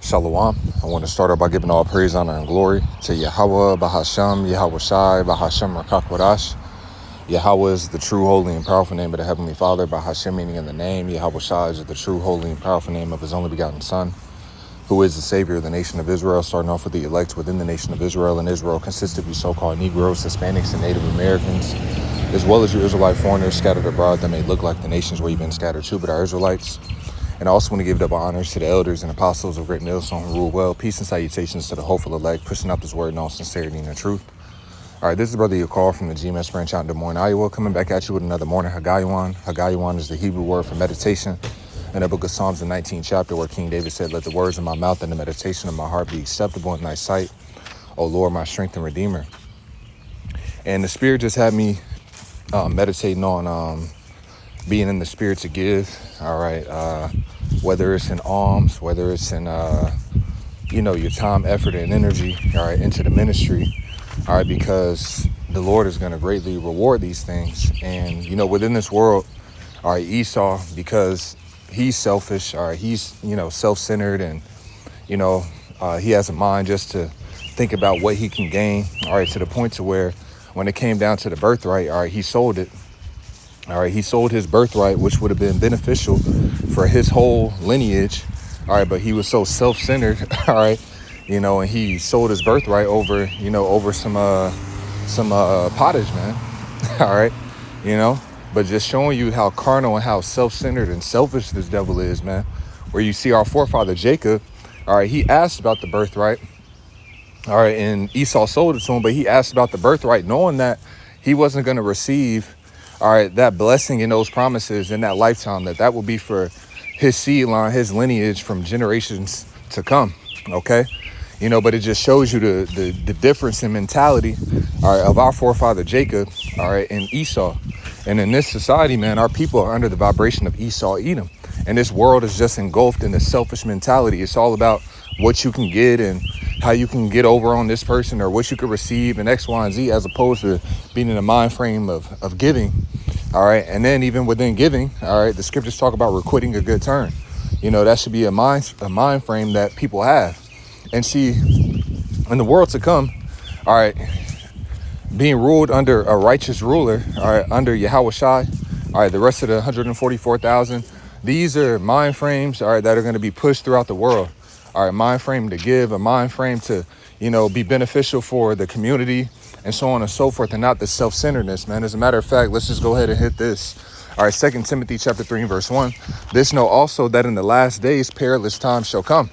Shalom. I want to start out by giving all praise, honor, and glory to Yahweh, Bahasham, Yahweh Shai, Bahasham, Rakakwadash. Yahweh is the true, holy, and powerful name of the Heavenly Father. Bahasham meaning in the name. Yahweh Shai is the true, holy, and powerful name of his only begotten Son, who is the Savior of the nation of Israel, starting off with the elect within the nation of Israel. And Israel consists of you so-called Negroes, Hispanics, and Native Americans, as well as you Israelite foreigners scattered abroad that may look like the nations where you've been scattered to, but are Israelites. And I also want to give double honors to the elders and apostles of Great Millstone who rule well. Peace and salutations to the hopeful elect, pushing out this word in all sincerity and the truth. All right, this is Brother Yakar from the GMS branch out in Des Moines, Iowa, coming back at you with another morning Hagayawan. Hagayawan is the Hebrew word for meditation in the book of Psalms, the 19th chapter, where King David said, "Let the words of my mouth and the meditation of my heart be acceptable in thy sight, O Lord, my strength and redeemer." And the Spirit just had me meditating on being in the Spirit to give. All right, whether it's in alms, whether it's in your time, effort, and energy, all right, into the ministry, all right, because the Lord is going to greatly reward these things. And within this world, all right, Esau, because he's selfish, all right, he's self-centered, and he has a mind just to think about what he can gain, all right, to the point to where when it came down to the birthright, all right, he sold it. All right, he sold his birthright, which would have been beneficial for his whole lineage. All right, but he was so self-centered. All right, and he sold his birthright over some pottage, man. All right, but just showing you how carnal and how self-centered and selfish this devil is, man. Where you see our forefather Jacob, all right, he asked about the birthright. All right, and Esau sold it to him, but he asked about the birthright, knowing that he wasn't going to receive, all right, that blessing and those promises in that lifetime, that will be for his seed line, his lineage from generations to come. Okay. But it just shows you the difference in mentality, all right, of our forefather Jacob, all right, and Esau. And in this society, man, our people are under the vibration of Esau, Edom. And this world is just engulfed in the selfish mentality. It's all about what you can get and how you can get over on this person or what you could receive in X, Y, and Z, as opposed to being in a mind frame of giving. All right. And then even within giving, all right, the scriptures talk about requiting a good turn. That should be a mind frame that people have. And see, in the world to come, all right, being ruled under a righteous ruler, all right, under Yahweh Shai, all right, the rest of the 144,000, these are mind frames, all right, that are going to be pushed throughout the world. All right, mind frame to give, a mind frame to, be beneficial for the community and so on and so forth, and not the self-centeredness, man. As a matter of fact, let's just go ahead and hit this. All right, 2 Timothy chapter 3, verse 1. This know also that in the last days perilous times shall come.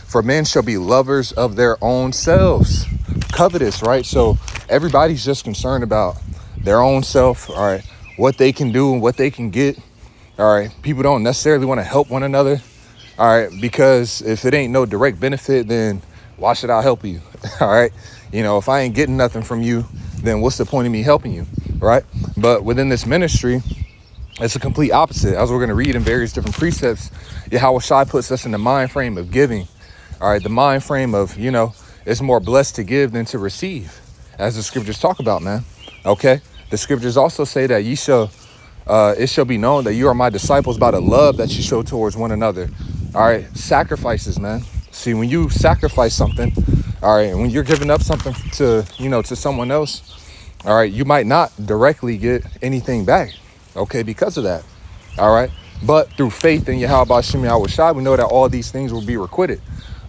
For men shall be lovers of their own selves, covetous, right? So everybody's just concerned about their own self, all right, what they can do and what they can get. All right, people don't necessarily want to help one another. All right, because if it ain't no direct benefit, then why should I help you? All right, if I ain't getting nothing from you, then what's the point of me helping you? Right. But within this ministry, it's a complete opposite. As we're going to read in various different precepts, Yahweh Shai puts us in the mind frame of giving. All right, the mind frame of, it's more blessed to give than to receive, as the scriptures talk about, man. Okay, the scriptures also say that it shall be known that you are my disciples by the love that you show towards one another. All right, sacrifices, man. See, when you sacrifice something, all right, and when you're giving up something to, to someone else, all right, you might not directly get anything back, okay, because of that. All right, but through faith in Yahweh B'Shem Yahweh Shai, we know that all these things will be requited.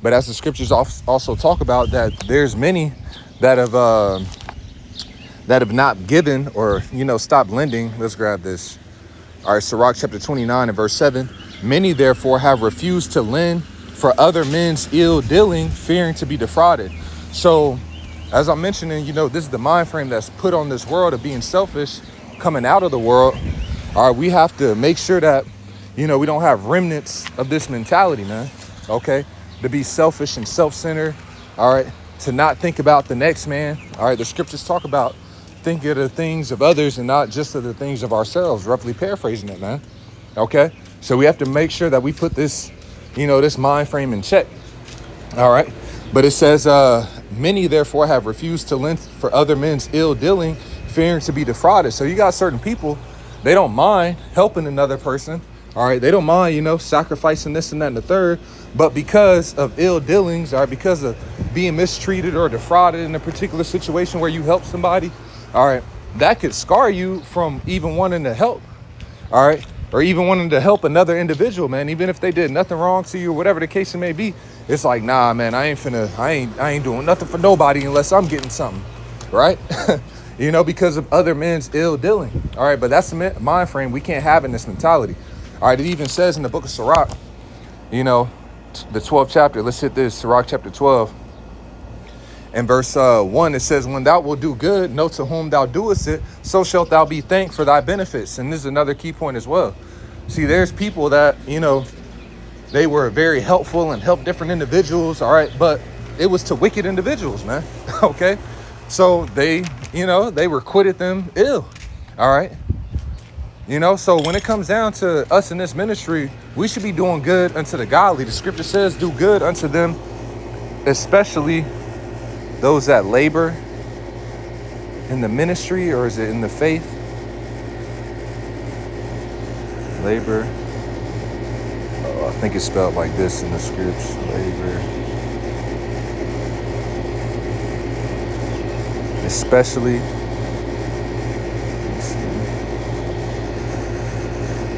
But as the scriptures also talk about, that there's many that have not given or, stopped lending. Let's grab this. All right, Sirach chapter 29 and verse 7. Many therefore have refused to lend for other men's ill dealing, fearing to be defrauded. So as I'm mentioning, this is the mind frame that's put on this world of being selfish coming out of the world. All right, we have to make sure that, we don't have remnants of this mentality, man. Okay. To be selfish and self-centered, all right, to not think about the next man. All right, the scriptures talk about thinking of the things of others and not just of the things of ourselves, roughly paraphrasing it, man. Okay, so we have to make sure that we put this, this mind frame in check. All right, but it says, many therefore have refused to lend for other men's ill dealing, fearing to be defrauded. So you got certain people, they don't mind helping another person All right, they don't mind, sacrificing this and that and the third, but because of ill dealings, all right, because of being mistreated or defrauded in a particular situation where you help somebody, all right, that could scar you from even wanting to help, all right, or even wanting to help another individual, man, even if they did nothing wrong to you or whatever the case it may be. It's like, nah, man, I ain't doing nothing for nobody unless I'm getting something, right? Because of other men's ill dealing, all right, but that's the mind frame we can't have in this mentality. All right, it even says in the book of Sirach, the 12th chapter. Let's hit this, Sirach chapter 12. And verse 1, it says, when thou wilt do good, know to whom thou doest it, so shalt thou be thanked for thy benefits. And this is another key point as well. See, there's people that, they were very helpful and helped different individuals, all right, but it was to wicked individuals, man, okay? So they requited them ill, all right? So when it comes down to us in this ministry, we should be doing good unto the godly. The scripture says, do good unto them, especially those that labor in the ministry, or is it in the faith? Labor. Oh, I think it's spelled like this in the scripts. Labor. Especially.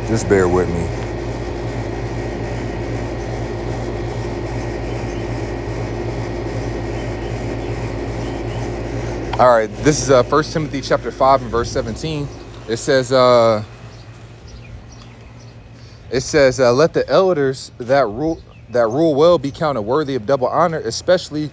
Just bear with me. All right, this is 1 Timothy chapter 5 and verse 17. It says, let the elders that rule well be counted worthy of double honor, especially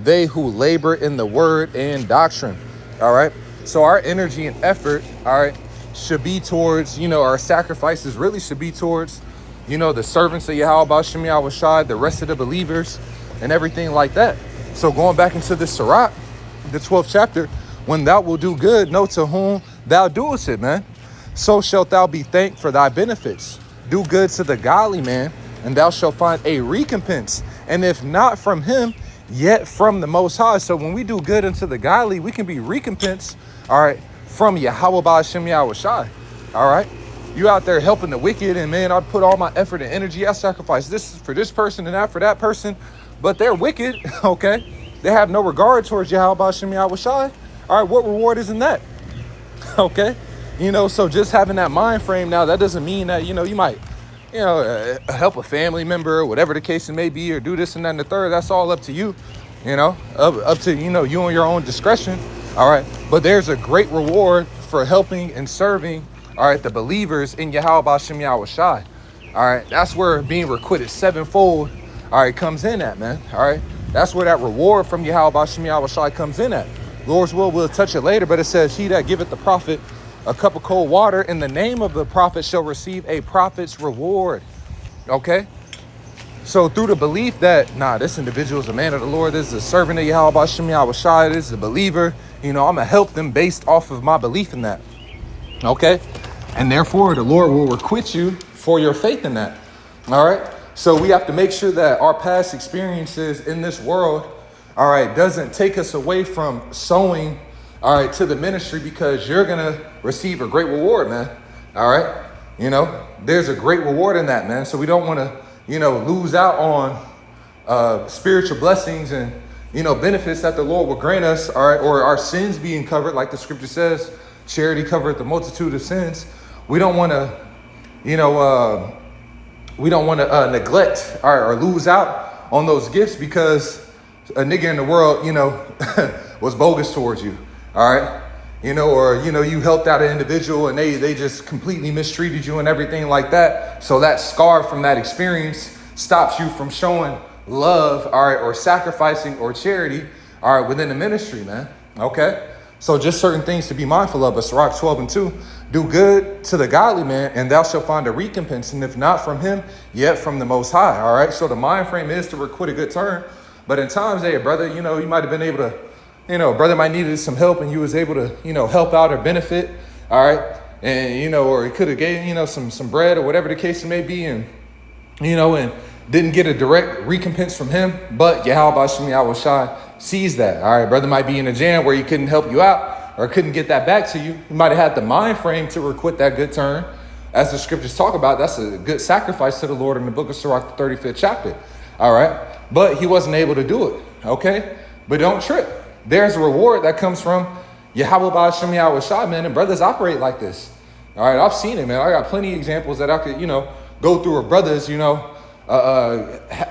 they who labor in the word and doctrine. All right, so our energy and effort, all right, should be towards, our sacrifices really should be towards, the servants of Yahweh B'Shem Yahweh Shai, the rest of the believers and everything like that. So going back into the Sirach, the 12th chapter, when thou wilt do good, know to whom thou doest it, man. So shalt thou be thanked for thy benefits. Do good to the godly man, and thou shalt find a recompense. And if not from him, yet from the Most High. So when we do good unto the godly, we can be recompensed, all right, from Yahweh B'Shem Yahweh Shai. All right, you out there helping the wicked, and man, I put all my effort and energy, I sacrifice this for this person and that for that person, but they're wicked. Okay, they have no regard towards Yahweh B'Shem Yahweh Shai. All right, what reward is in that? Okay, so just having that mind frame now, that doesn't mean that you might help a family member or whatever the case it may be, or do this and that and the third. That's all up to you, up to you and your own discretion. All right, but there's a great reward for helping and serving, all right, the believers in Yahweh B'Shem Yahweh Shai. All right, that's where being requited sevenfold, all right, comes in at, man. All right, that's where that reward from Yahweh B'Shem Yahweh Shai comes in at. Lord's will, we'll touch it later, but it says, he that giveth the prophet a cup of cold water in the name of the prophet shall receive a prophet's reward. Okay, so through the belief that, this individual is a man of the Lord, this is a servant of Yahweh B'Shem Yahweh Shai, this is a believer, I'm gonna help them based off of my belief in that. Okay, and therefore the Lord will requite you for your faith in that. All right, so we have to make sure that our past experiences in this world, all right, doesn't take us away from sowing, all right, to the ministry, because you're gonna receive a great reward, man. All right, there's a great reward in that, man. So we don't want to lose out on spiritual blessings and benefits that the Lord will grant us, all right, or our sins being covered, like the scripture says, charity covereth the multitude of sins. We don't want to neglect, all right, or lose out on those gifts because a nigga in the world was bogus towards you. All right, or you helped out an individual and they just completely mistreated you and everything like that. So that scar from that experience stops you from showing love, all right, or sacrificing or charity, all right, within the ministry, man. Okay, so just certain things to be mindful of. But Sirach 12:2, do good to the godly man, and thou shalt find a recompense, and if not from him, yet from the Most High. All right, so the mind frame is to requite a good turn, but in times, hey, brother, you might have been able to. Brother might needed some help and you was able to, help out or benefit. All right. And, or he could have gave, some bread or whatever the case may be. And, and didn't get a direct recompense from him. But Yahweh B'Shem Yahweh Shai sees that. All right. Brother might be in a jam where he couldn't help you out or couldn't get that back to you. He might have had the mind frame to requite that good turn. as the scriptures talk about, that's a good sacrifice to the Lord in the book of Sirach, the 35th chapter. All right. But he wasn't able to do it. Okay. But don't trip. There's a reward that comes from Yahweh Ba'ashem Yahweh Shai, man. And brothers operate like this. All right. I've seen it, man. I got plenty of examples that I could, go through of brothers,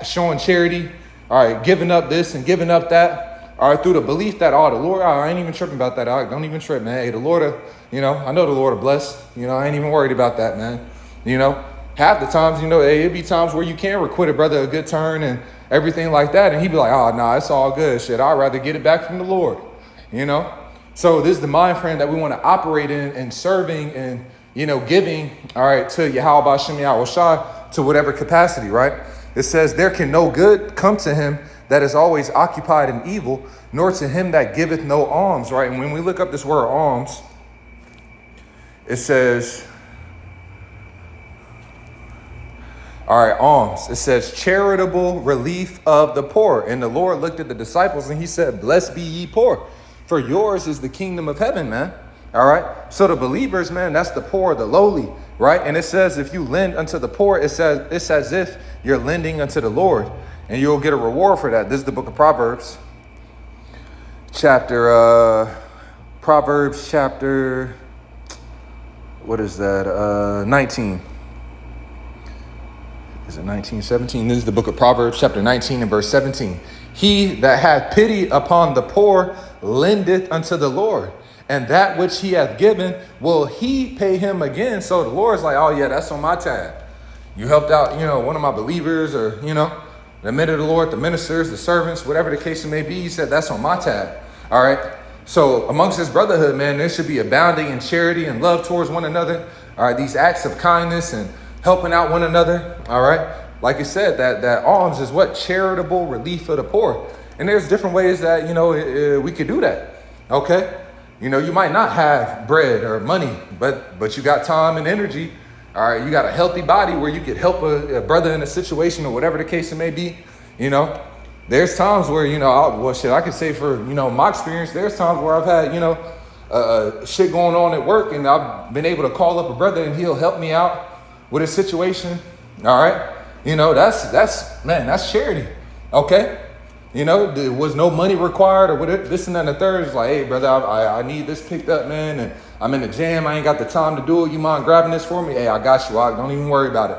showing charity. All right. Giving up this and giving up that. All right. Through the belief that, the Lord, I ain't even tripping about that. Don't even trip, man. Hey, the Lord, I know the Lord will bless. I ain't even worried about that, man. Half the times, it'd be times where you can requite a brother a good turn and everything like that. And he'd be like, oh, nah, it's all good. Shit, I'd rather get it back from the Lord, So this is the mind frame that we want to operate in and serving and, giving, all right, to Yahweh Ba'ashem Yahweh Shai to whatever capacity, right? It says, there can no good come to him that is always occupied in evil, nor to him that giveth no alms, right? And when we look up this word alms, it says, all right, alms. It says charitable relief of the poor. And the Lord looked at the disciples and he said, blessed be ye poor, for yours is the kingdom of heaven, man. All right. So the believers, man, that's the poor, the lowly, right? And it says, if you lend unto the poor, it's as if you're lending unto the Lord and you'll get a reward for that. This is the book of Proverbs, Proverbs chapter, what is that? 19. Is it 19, 17? This is the book of Proverbs, chapter 19 and verse 17. He that hath pity upon the poor lendeth unto the Lord, and that which he hath given will he pay him again. So the Lord's like, oh yeah, that's on my tab. You helped out, one of my believers, or, the men of the Lord, the ministers, the servants, whatever the case may be. He said, that's on my tab. All right. So amongst this brotherhood, man, there should be abounding in charity and love towards one another. All right. These acts of kindness and helping out one another. All right. Like I said, that alms is what? Charitable relief of the poor. And there's different ways that, we could do that. Okay. You might not have bread or money, but you got time and energy. All right. You got a healthy body where you could help a brother in a situation or whatever the case it may be. There's times where, I could say for, my experience, there's times where I've had, shit going on at work and I've been able to call up a brother and he'll help me out with a situation. All right. That's charity. Okay. There was no money required or whatever, this and that and the third. It's like, hey brother, I need this picked up, man. And I'm in the jam. I ain't got the time to do it. You mind grabbing this for me? Hey, I got you. Don't even worry about it.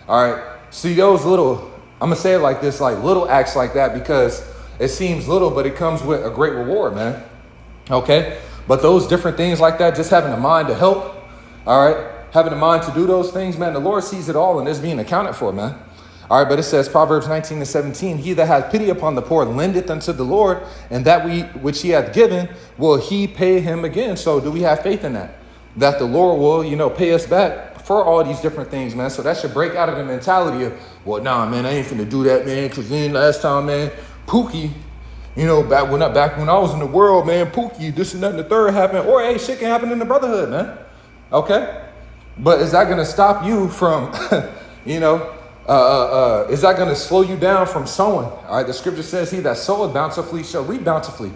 All right. See those little, I'm going to say it like this, like little acts like that, because it seems little, but it comes with a great reward, man. Okay. But those different things like that, just having a mind to help. All right. Having a mind to do those things, man, the Lord sees it all and it's being accounted for, man. All right, but it says, Proverbs 19 and 17, he that hath pity upon the poor lendeth unto the Lord, and that which he hath given will he pay him again. So do we have faith in that? That the Lord will, pay us back for all these different things, man. So that should break out of the mentality of, well, nah, man, I ain't finna do that, man, because then last time, man, Pookie, back when I was in the world, man, Pookie, this and that and the third happened. Or, hey, shit can happen in the brotherhood, man. Okay? But is that going to stop you from, is that going to slow you down from sowing? All right. The scripture says he that soweth bountifully shall reap bountifully.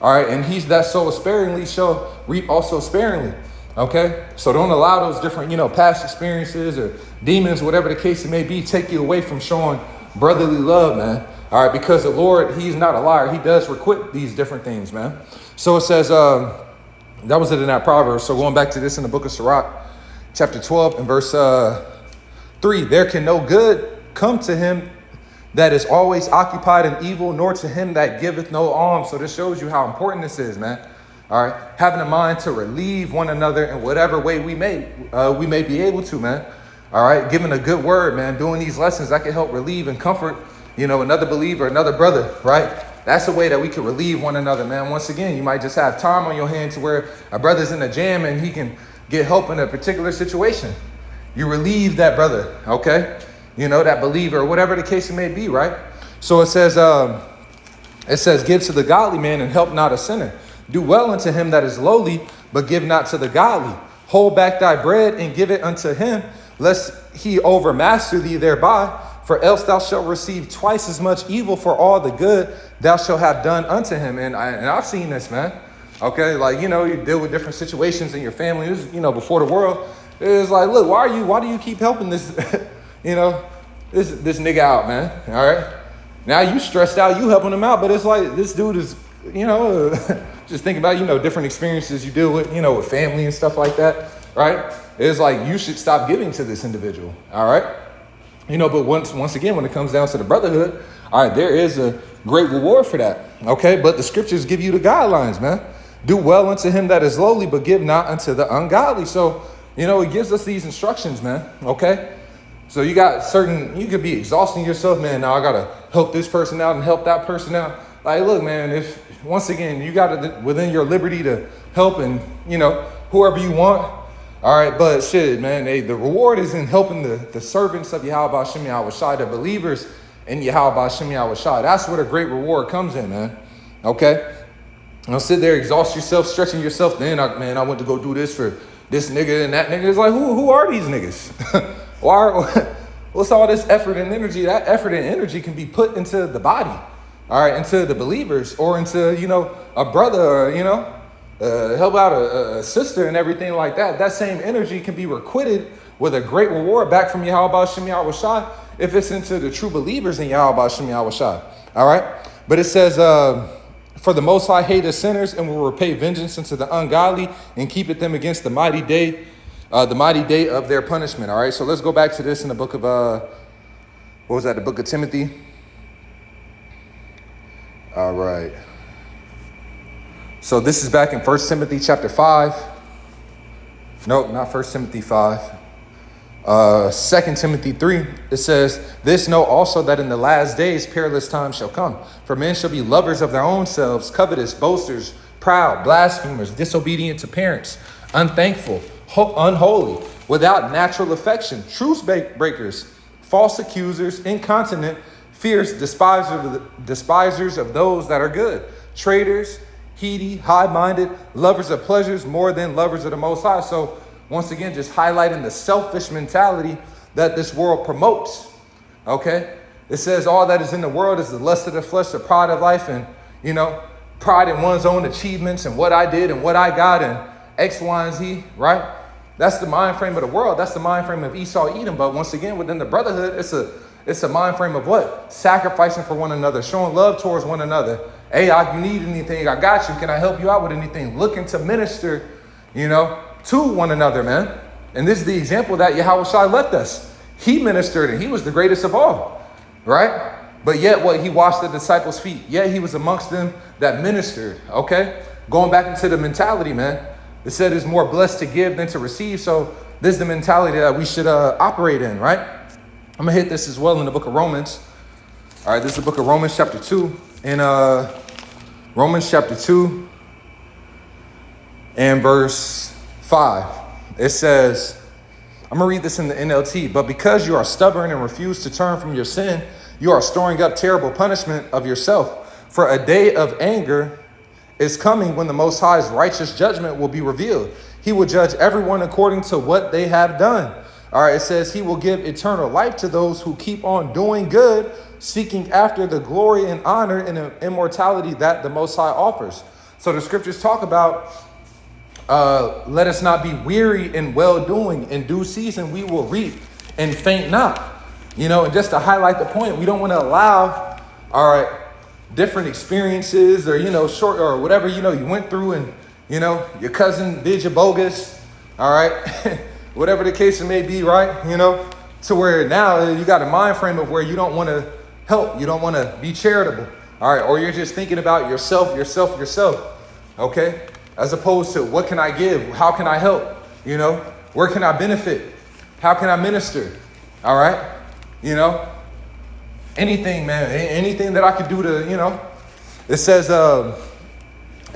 All right. And he that soweth sparingly shall reap also sparingly. Okay. So don't allow those different, past experiences or demons, whatever the case it may be, take you away from showing brotherly love, man. All right. Because the Lord, he's not a liar. He does requite these different things, man. So it says, that was it in that Proverbs. So going back to this in the book of Sirach, chapter 12 and verse 3, there can no good come to him that is always occupied in evil, nor to him that giveth no alms. So this shows you how important this is, man. All right. Having a mind to relieve one another in whatever way we may be able to, man. All right. Giving a good word, man. Doing these lessons that can help relieve and comfort, another believer, another brother, right? That's a way that we can relieve one another, man. Once again, you might just have time on your hand to where a brother's in a jam and he can get help in a particular situation. You relieve that brother, okay? That believer, or whatever the case it may be, right? So it says, give to the godly man and help not a sinner. Do well unto him that is lowly, but give not to the godly. Hold back thy bread and give it unto him, lest he overmaster thee thereby. For else thou shalt receive twice as much evil for all the good thou shalt have done unto him. And I've seen this, man. Okay, like, you deal with different situations in your family. This is, before the world. It's like, look, why do you keep helping this, this nigga out, man? All right. Now you stressed out, you helping him out, but it's like this dude is, just thinking about, different experiences you deal with, with family and stuff like that, right? It's like you should stop giving to this individual, all right? But once again, when it comes down to the brotherhood, all right, there is a great reward for that, okay? But the scriptures give you the guidelines, man. Do well unto him that is lowly, but give not unto the ungodly. So, it gives us these instructions, man, okay? So you could be exhausting yourself, man. Now I got to help this person out and help that person out. Like, look, man, once again, you got it within your liberty to help and, whoever you want. All right, but shit, man, the reward is in helping the servants of Yahweh Hashem Yahweh Shai, the believers in Yahweh Hashem Yahweh Shai. That's where the great reward comes in, man. Okay? Don't sit there, exhaust yourself, stretching yourself. Then, I went to go do this for this nigga and that nigga. It's like, who are these niggas? What's all this effort and energy? That effort and energy can be put into the body, all right, into the believers, or into, a brother, or, help out a sister and everything like that. That same energy can be requited with a great reward back from Yahweh Hashem Yahweh Shai if it's into the true believers in Yahweh Hashem Yahweh Shai. All right. But it says, for the Most High hateth sinners and will repay vengeance unto the ungodly and keepeth them against the mighty day of their punishment. All right. So let's go back to this in the book of, the book of Timothy. All right. So this is back in 1 Timothy chapter 5. Nope, not 1 Timothy 5. 2 Timothy 3, it says, this know also that in the last days perilous times shall come. For men shall be lovers of their own selves, covetous, boasters, proud, blasphemers, disobedient to parents, unthankful, unholy, without natural affection, truce breakers, false accusers, incontinent, fierce, despisers of those that are good, traitors, heady, high-minded, lovers of pleasures more than lovers of the Most High. So once again, just highlighting the selfish mentality that this world promotes, okay? It says all that is in the world is the lust of the flesh, the pride of life, and, pride in one's own achievements and what I did and what I got and X, Y, and Z, right? That's the mind frame of the world. That's the mind frame of Esau, Edom. But once again, within the brotherhood, it's a mind frame of what? Sacrificing for one another, showing love towards one another. Hey, you need anything, I got you. Can I help you out with anything? Looking to minister, to one another, man. And this is the example that Yahweh Shai left us. He ministered and he was the greatest of all, right? But yet he washed the disciples' feet. Yet he was amongst them that ministered, okay? Going back into the mentality, man. It said it's more blessed to give than to receive. So this is the mentality that we should operate in, right? I'm going to hit this as well in the book of Romans. All right, this is the book of Romans chapter 2. In Romans chapter 2 and verse 5, it says, I'm going to read this in the NLT. But because you are stubborn and refuse to turn from your sin, you are storing up terrible punishment of yourself. For a day of anger is coming when the Most High's righteous judgment will be revealed. He will judge everyone according to what they have done. All right, it says he will give eternal life to those who keep on doing good, seeking after the glory and honor and immortality that the Most High offers. So the scriptures talk about, let us not be weary in well-doing. In due season, we will reap and faint not. And just to highlight the point, we don't want to allow, all right, different experiences or, short or whatever, you went through and, your cousin did you bogus, all right, whatever the case it may be, right, to where now you got a mind frame of where you don't want to help, you don't want to be charitable, all right, or you're just thinking about yourself, okay, as opposed to what can I give, how can I help, where can I benefit, how can I minister, all right, anything, man, anything that I could do to, it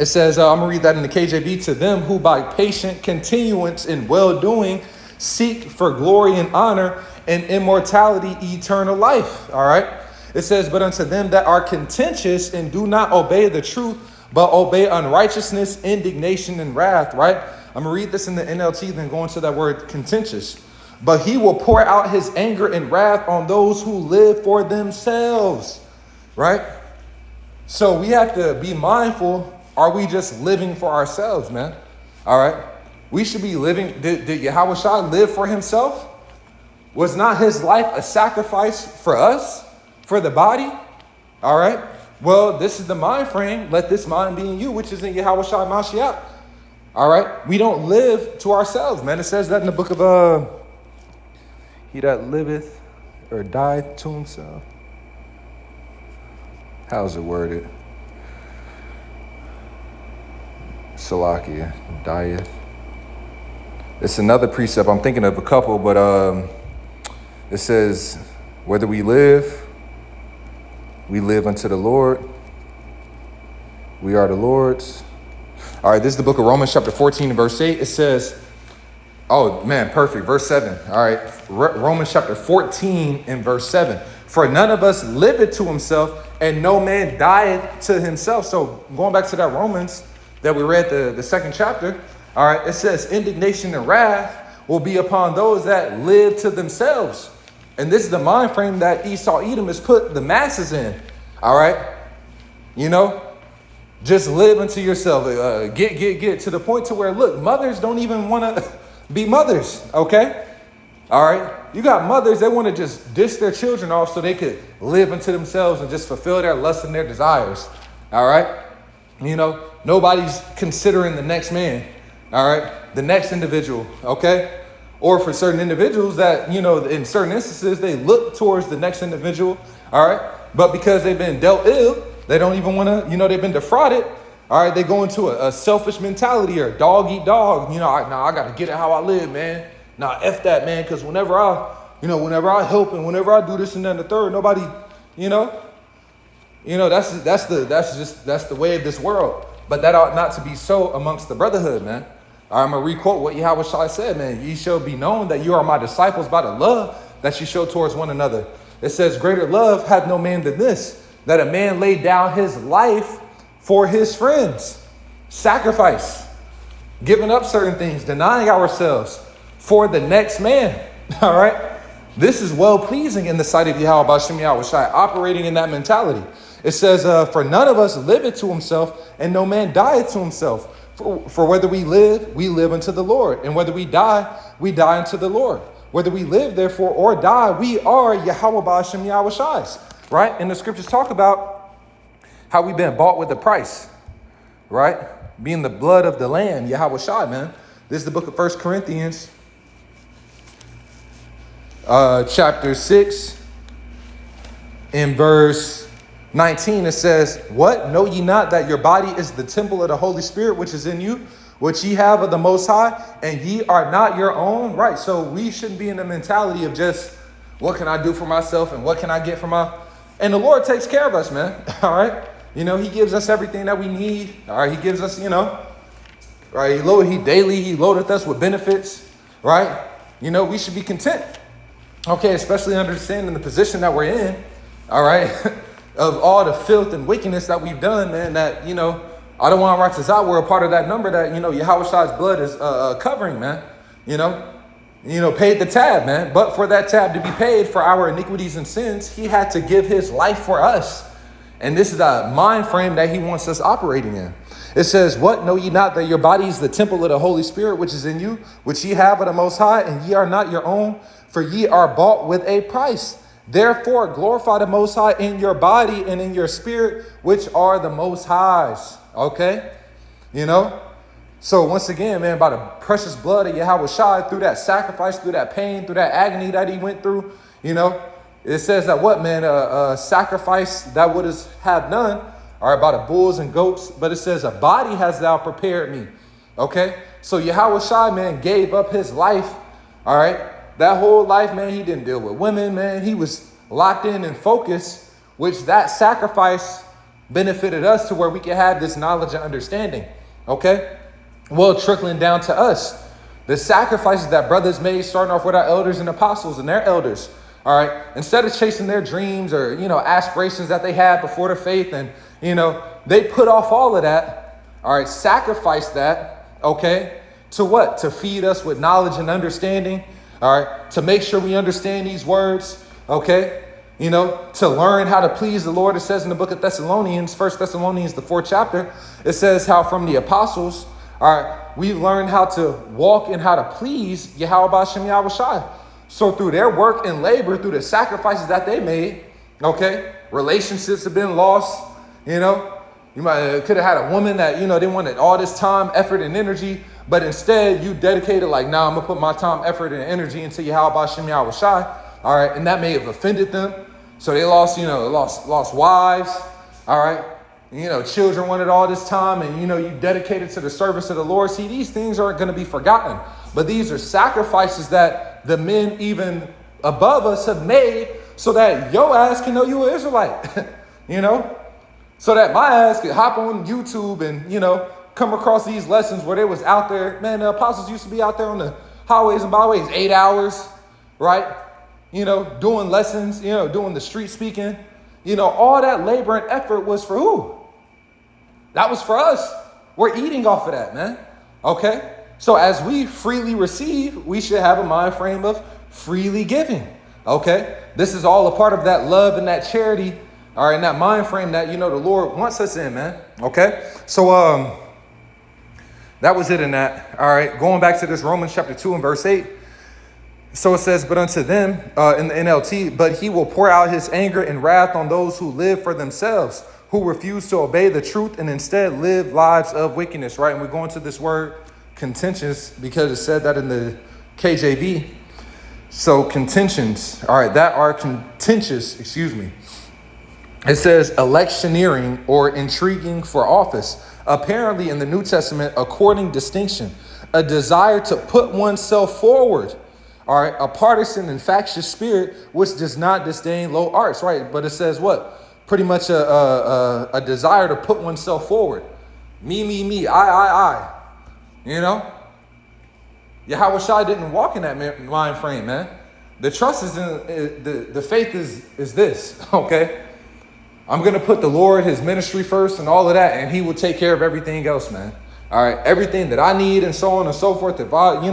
says, I'm going to read that in the KJV, to them who by patient continuance in well-doing seek for glory and honor and immortality, eternal life. All right. It says, but unto them that are contentious and do not obey the truth, but obey unrighteousness, indignation, and wrath. Right. I'm going to read this in the NLT, then go into that word contentious. But he will pour out his anger and wrath on those who live for themselves. Right. So we have to be mindful. Are we just living for ourselves, man? All right. We should be living. Did Yahweh Shai live for himself? Was not his life a sacrifice for us, for the body? All right. Well, this is the mind frame. Let this mind be in you, which is in Yahweh Shai Mashiach. All right. We don't live to ourselves, man. It says that in the book of he that liveth or dieth to himself. How's it worded? Salakia, dieth. It's another precept. I'm thinking of a couple, but it says, whether we live unto the Lord. We are the Lord's. All right, this is the book of Romans chapter 14 and verse 8. It says, oh man, perfect. Verse 7. All right, Romans chapter 14 and verse 7. For none of us liveth to himself, and no man dieth to himself. So going back to that Romans that we read the second chapter, all right, it says indignation and wrath will be upon those that live to themselves. And this is the mind frame that Esau Edom has put the masses in. All right. Just live unto yourself. Get to the point to where, look, mothers don't even want to be mothers. OK. All right. You got mothers, they want to just dish their children off so they could live unto themselves and just fulfill their lusts and their desires. All right. Nobody's considering the next man. All right. The next individual. OK. Or for certain individuals that, in certain instances, they look towards the next individual. All right. But because they've been dealt ill, they don't even want to, they've been defrauded. All right. They go into a selfish mentality or dog eat dog. I got to get it how I live, man. Nah, F that, man. Because whenever I help and whenever I do this and then the third, nobody, that's the way of this world. But that ought not to be so amongst the brotherhood, man. I'm going to requote what Yahweh Shai said, man. Ye shall be known that you are my disciples by the love that you show towards one another. It says, greater love hath no man than this, that a man laid down his life for his friends. Sacrifice. Giving up certain things, denying ourselves for the next man. All right. This is well pleasing in the sight of Yahweh Bashem Yahweh Shai, operating in that mentality. It says, for none of us liveth to himself, and no man dieth to himself. For whether we live unto the Lord. And whether we die unto the Lord. Whether we live, therefore, or die, we are Yahweh Ba'ashem Yahweh Shai's. Right? And the scriptures talk about how we've been bought with a price. Right? Being the blood of the Lamb, Yahweh Shai, man. This is the book of 1 Corinthians. Chapter 6. In verse 19, it says, what? Know ye not that your body is the temple of the Holy Spirit, which is in you, which ye have of the Most High, and ye are not your own? Right. So we shouldn't be in the mentality of just, what can I do for myself and what can I get for my... And the Lord takes care of us, man. All right. He gives us everything that we need. All right. He gives us, right. He loadeth us with benefits. Right. We should be content. Okay. Especially understanding the position that we're in. All right. Of all the filth and wickedness that we've done, man, that, I don't want to write this out. We're a part of that number that, Yahweh Shai's blood is covering, man. Paid the tab, man. But for that tab to be paid for our iniquities and sins, he had to give his life for us. And this is the mind frame that he wants us operating in. It says, what? Know ye not that your body is the temple of the Holy Spirit, which is in you, which ye have of the Most High, and ye are not your own, for ye are bought with a price. Therefore, glorify the Most High in your body and in your spirit, which are the Most High's. Okay? So once again, man, by the precious blood of Yahweh Shai, through that sacrifice, through that pain, through that agony that he went through, it says that what, man, a sacrifice that would have none, all right, by the bulls and goats, but it says a body has thou prepared me. Okay? So Yahweh Shai, man, gave up his life, all right? That whole life, man, he didn't deal with women, man. He was locked in and focused, which that sacrifice benefited us to where we could have this knowledge and understanding. Okay? Well, trickling down to us. The sacrifices that brothers made, starting off with our elders and apostles and their elders. All right? Instead of chasing their dreams or, aspirations that they had before the faith and, they put off all of that. All right? Sacrifice that. Okay? To what? To feed us with knowledge and understanding. All right, to make sure we understand these words, okay, to learn how to please the Lord. It says in the book of Thessalonians, 1 Thessalonians, the 4th chapter, it says how from the apostles, All right. We learned how to walk and how to please Yahweh Bashem Yahweh Shai. So through their work and labor, through the sacrifices that they made, okay, relationships have been lost, you know. You might could have had a woman that, they wanted all this time, effort, and energy, but instead you dedicated like, nah, I'm going to put my time, effort, and energy into Yahweh Bashem Yahweh Shai. All right. And that may have offended them. So they lost, lost wives. All right. Children wanted all this time, and, you dedicated to the service of the Lord. See, these things aren't going to be forgotten, but these are sacrifices that the men even above us have made so that your ass can know you an Israelite, so that my ass could hop on YouTube and, come across these lessons where they was out there. Man, the apostles used to be out there on the highways and byways, 8 hours, right? Doing lessons, doing the street speaking, all that labor and effort was for who? That was for us. We're eating off of that, man. Okay. So as we freely receive, we should have a mind frame of freely giving. Okay. This is all a part of that love and that charity. All right. And that mind frame that, the Lord wants us in, man. Okay. So, that was it in that. All right. Going back to this Romans chapter 2 and verse 8. So it says, but unto them in the NLT, but he will pour out his anger and wrath on those who live for themselves, who refuse to obey the truth and instead live lives of wickedness, right? And we're going to this word contentious because it said that in the KJV. So contentions, all right, that are contentious, It says electioneering or intriguing for office. Apparently in the New Testament, according distinction, a desire to put oneself forward. All right, a partisan and factious spirit which does not disdain low arts, right? But it says what? Pretty much a desire to put oneself forward. Me, I. Yahweh Shai didn't walk in that mind frame, man. The trust is in the faith is this, okay? I'm gonna put the Lord, his ministry first and all of that, and he will take care of everything else, man. All right, everything that I need and so on and so forth. If I,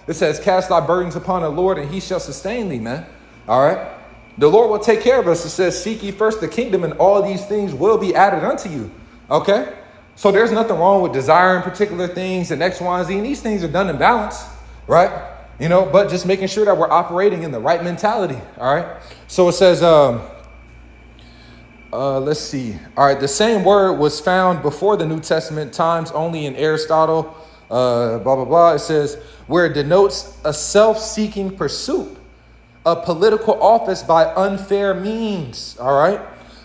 it says, cast thy burdens upon the Lord and he shall sustain thee, man. All right. The Lord will take care of us. It says, seek ye first the kingdom and all these things will be added unto you. Okay. So there's nothing wrong with desiring particular things and X, Y, and Z. And these things are done in balance, right? But just making sure that we're operating in the right mentality. All right. So it says, let's see. All right. The same word was found before the New Testament times only in Aristotle, blah, blah, blah. It says, where it denotes a self-seeking pursuit of political office by unfair means. All right.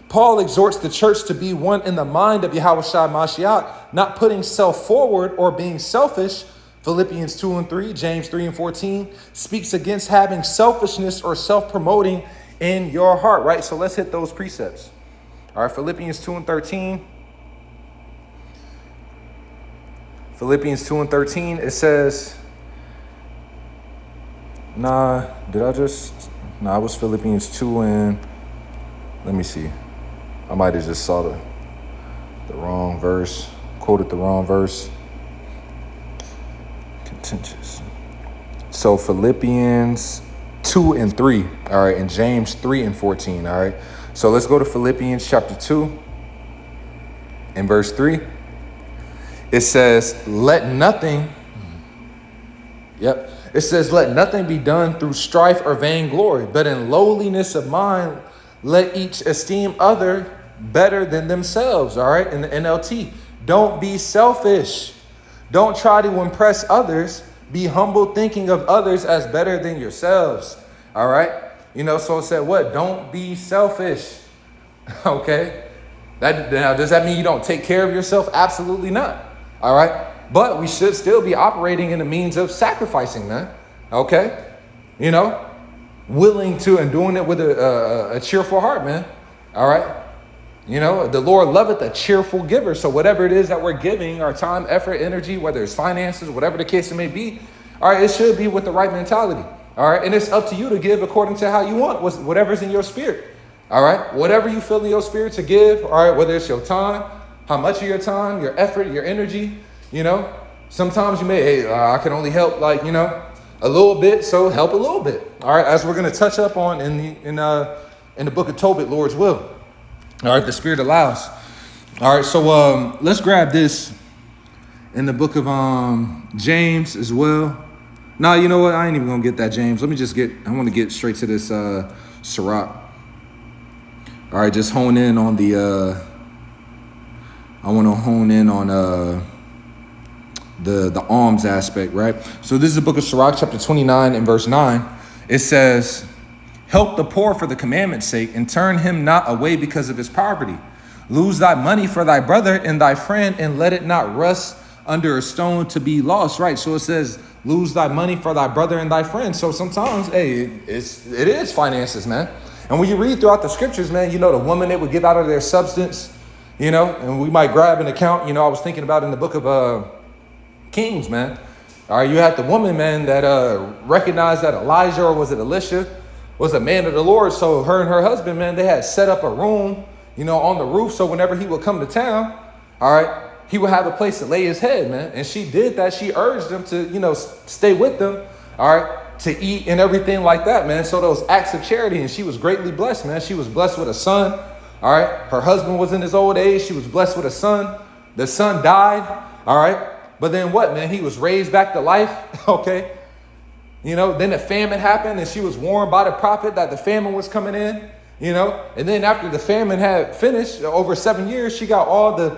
Paul exhorts the church to be one in the mind of Yahweh Shai Mashiach, not putting self forward or being selfish. Philippians 2 and 3, James 3 and 14 speaks against having selfishness or self-promoting in your heart. Right. So let's hit those precepts. All right. Philippians 2 and 13. Philippians 2 and 13, it says, it was Philippians 2 and, let me see. I might have just saw the wrong verse, quoted the wrong verse. Contentious. So Philippians 2 and 3, all right, and James 3 and 14, all right. So let's go to Philippians chapter 2 and verse 3. It says, let nothing be done through strife or vainglory, but in lowliness of mind, let each esteem other better than themselves. All right. In the NLT, don't be selfish. Don't try to impress others. Be humble, thinking of others as better than yourselves. All right. So it said what? Don't be selfish. Okay. Now, does that mean you don't take care of yourself? Absolutely not. All right. But we should still be operating in the means of sacrificing, man. Okay. Willing to and doing it with a cheerful heart, man. All right. The Lord loveth a cheerful giver. So whatever it is that we're giving, our time, effort, energy, whether it's finances, whatever the case it may be, all right, it should be with the right mentality. All right. And it's up to you to give according to how you want, whatever's in your spirit. All right. Whatever you feel in your spirit to give. All right. Whether it's your time, how much of your time, your effort, your energy, sometimes you may, I can only help a little bit. So help a little bit. All right. As we're going to touch up on in the book of Tobit, Lord's will. All right. The Spirit allows. All right. So let's grab this in the book of James as well. Nah, you know what? I ain't even gonna get that James. I want to get straight to this Sirach. All right, just hone in on I want to hone in on the alms aspect, right? So this is the book of Sirach, chapter 29 and verse 9. It says, help the poor for the commandment's sake, and turn him not away because of his poverty. Lose thy money for thy brother and thy friend, and let it not rust under a stone to be lost, right? So it says, lose thy money for thy brother and thy friend. So sometimes, hey, it is finances, man. And when you read throughout the scriptures, man, you know, the woman, they would give out of their substance, you know, and we might grab an account, you know, I was thinking about in the book of Kings, man. All right, you had the woman, man, that recognized that Elijah, or was it Elisha, was a man of the Lord. So her and her husband, man, they had set up a room, you know, on the roof. So whenever he would come to town, all right, he would have a place to lay his head, man. And she did that. She urged him to, you know, stay with them, all right, to eat and everything like that, man. So those acts of charity, and she was greatly blessed, man. She was blessed with a son, all right. Her husband was in his old age. She was blessed with a son. The son died, all right. But then what, man? He was raised back to life, okay. You know, then the famine happened, and she was warned by the prophet that the famine was coming in, you know. And then after the famine had finished, over 7 years, she got all the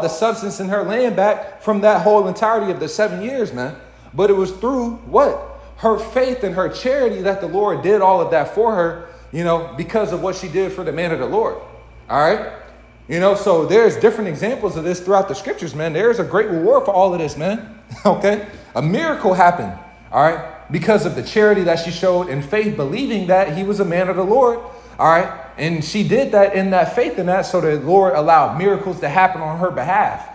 substance in her land back from that whole entirety of the 7 years, man. But it was through what? Her faith and her charity that the Lord did all of that for her, you know, because of what she did for the man of the Lord. All right. You know, so there's different examples of this throughout the scriptures, man. There's a great reward for all of this, man. Okay. A miracle happened. All right. Because of the charity that she showed in faith, believing that he was a man of the Lord. All right. And she did that in that faith in that, so the Lord allowed miracles to happen on her behalf.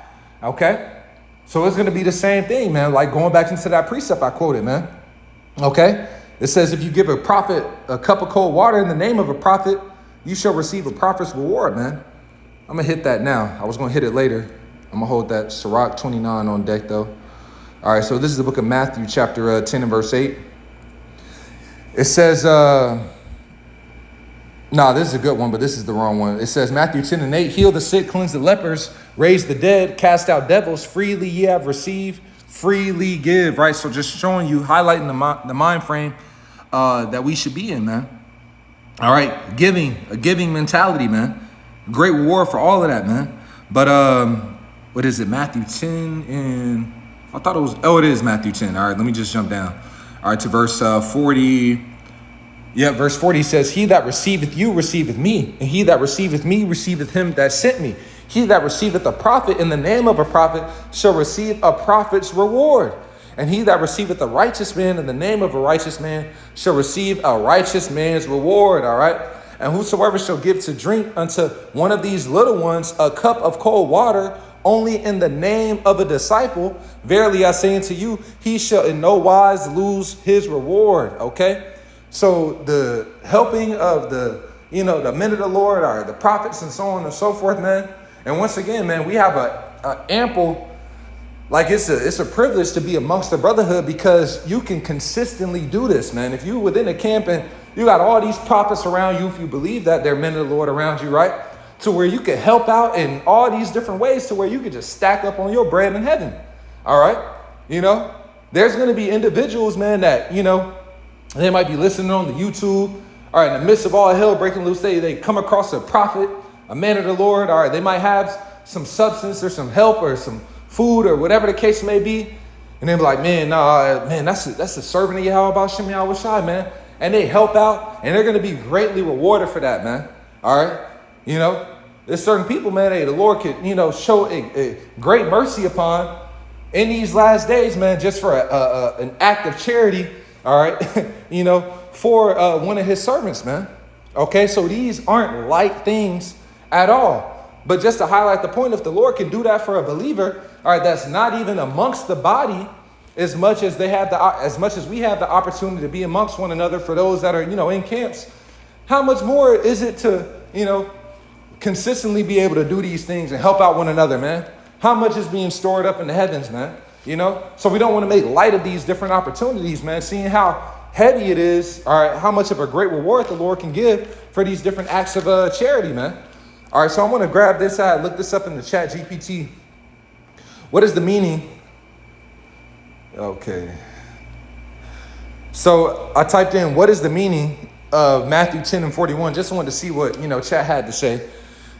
Okay. So it's going to be the same thing, man. Like going back into that precept I quoted, man. Okay. It says, if you give a prophet a cup of cold water in the name of a prophet, you shall receive a prophet's reward, man. I'm going to hit that now. I was going to hit it later. I'm going to hold that Sirach 29 on deck, though. All right, so this is the book of Matthew, chapter 10 and verse 8. It says, this is a good one, but this is the wrong one. It says, Matthew 10 and 8, heal the sick, cleanse the lepers, raise the dead, cast out devils, freely ye have received, freely give, right? So just showing you, highlighting the mind frame that we should be in, man. All right, a giving mentality, man. Great reward for all of that, man. But what is it? Matthew 10 and I thought it was, it is Matthew 10. All right, let me just jump down. All right, to verse 40. Yeah, verse 40 says, he that receiveth you receiveth me, and he that receiveth me receiveth him that sent me. He that receiveth a prophet in the name of a prophet shall receive a prophet's reward. And he that receiveth a righteous man in the name of a righteous man shall receive a righteous man's reward. All right. And whosoever shall give to drink unto one of these little ones a cup of cold water only in the name of a disciple, verily I say unto you, he shall in no wise lose his reward. Okay. So the helping of the men of the Lord are the prophets and so on and so forth, man. And once again, man, we have a ample, like it's a privilege to be amongst the brotherhood, because you can consistently do this, man. If you within a camp and you got all these prophets around you, if you believe that they're men of the Lord around you, right? To where you can help out in all these different ways, to where you can just stack up on your bread in heaven. All right. You know, there's going to be individuals, man, that, you know, they might be listening on the YouTube. All right. In the midst of all hell breaking loose, they come across a prophet, a man of the Lord. All right. They might have some substance or some help or some food or whatever the case may be. And they'll be like, man, that's a servant of Yahweh B'Shem Yahweh Shai, man. And they help out, and they're going to be greatly rewarded for that, man. All right. You know, there's certain people, man, the Lord could, show a great mercy upon in these last days, man, just for an act of charity. All right. For one of his servants, man. Okay. So these aren't light things at all. But just to highlight the point, if the Lord can do that for a believer, all right, that's not even amongst the body, as much as we have the opportunity to be amongst one another for those that are, in camps, how much more is it to, consistently be able to do these things and help out one another, man? How much is being stored up in the heavens, man? So we don't want to make light of these different opportunities, man, seeing how heavy it is, all right, how much of a great reward the Lord can give for these different acts of charity, man. All right, so I'm going to grab this. I looked this up in the chat GPT. What is the meaning? Okay. So I typed in, what is the meaning of Matthew 10 and 41? Just wanted to see what, chat had to say.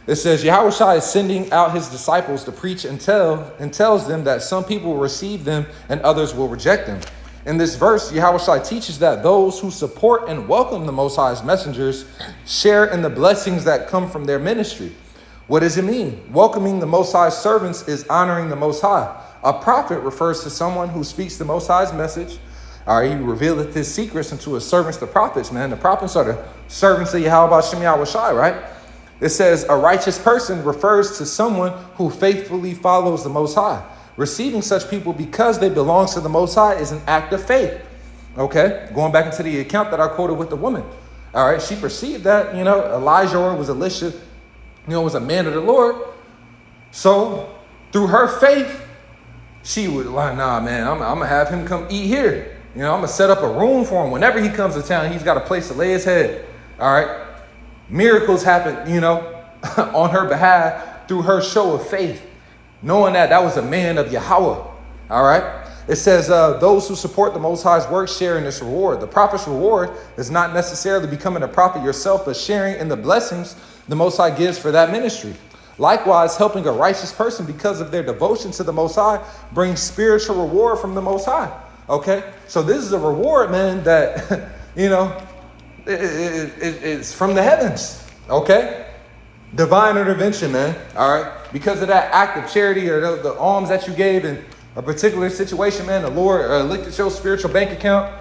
It says, Yahushua is sending out his disciples to preach and tells them that some people will receive them and others will reject them. In this verse, Yahushua teaches that those who support and welcome the Most High's messengers share in the blessings that come from their ministry. What does it mean? Welcoming the Most High's servants is honoring the Most High. A prophet refers to someone who speaks the Most High's message. All right, he revealeth his secrets unto his servants, the prophets, man. The prophets are the servants of Yahweh Shem Yahushai, right? It says a righteous person refers to someone who faithfully follows the Most High. Receiving such people because they belong to the Most High is an act of faith. Okay, going back into the account that I quoted with the woman. All right, she perceived that, Elijah or was Elisha, was a man of the Lord. So through her faith, she would like, nah, man, I'm going to have him come eat here. I'm going to set up a room for him. Whenever he comes to town, he's got a place to lay his head. All right. Miracles happen, on her behalf through her show of faith, knowing that was a man of Yahweh. All right. It says those who support the Most High's work share in this reward. The prophet's reward is not necessarily becoming a prophet yourself, but sharing in the blessings the Most High gives for that ministry. Likewise, helping a righteous person because of their devotion to the Most High brings spiritual reward from the Most High. Okay, so this is a reward, man, that, it's from the heavens. Okay, divine intervention, man. All right, because of that act of charity or the alms that you gave in a particular situation, man, the Lord looked at your spiritual bank account.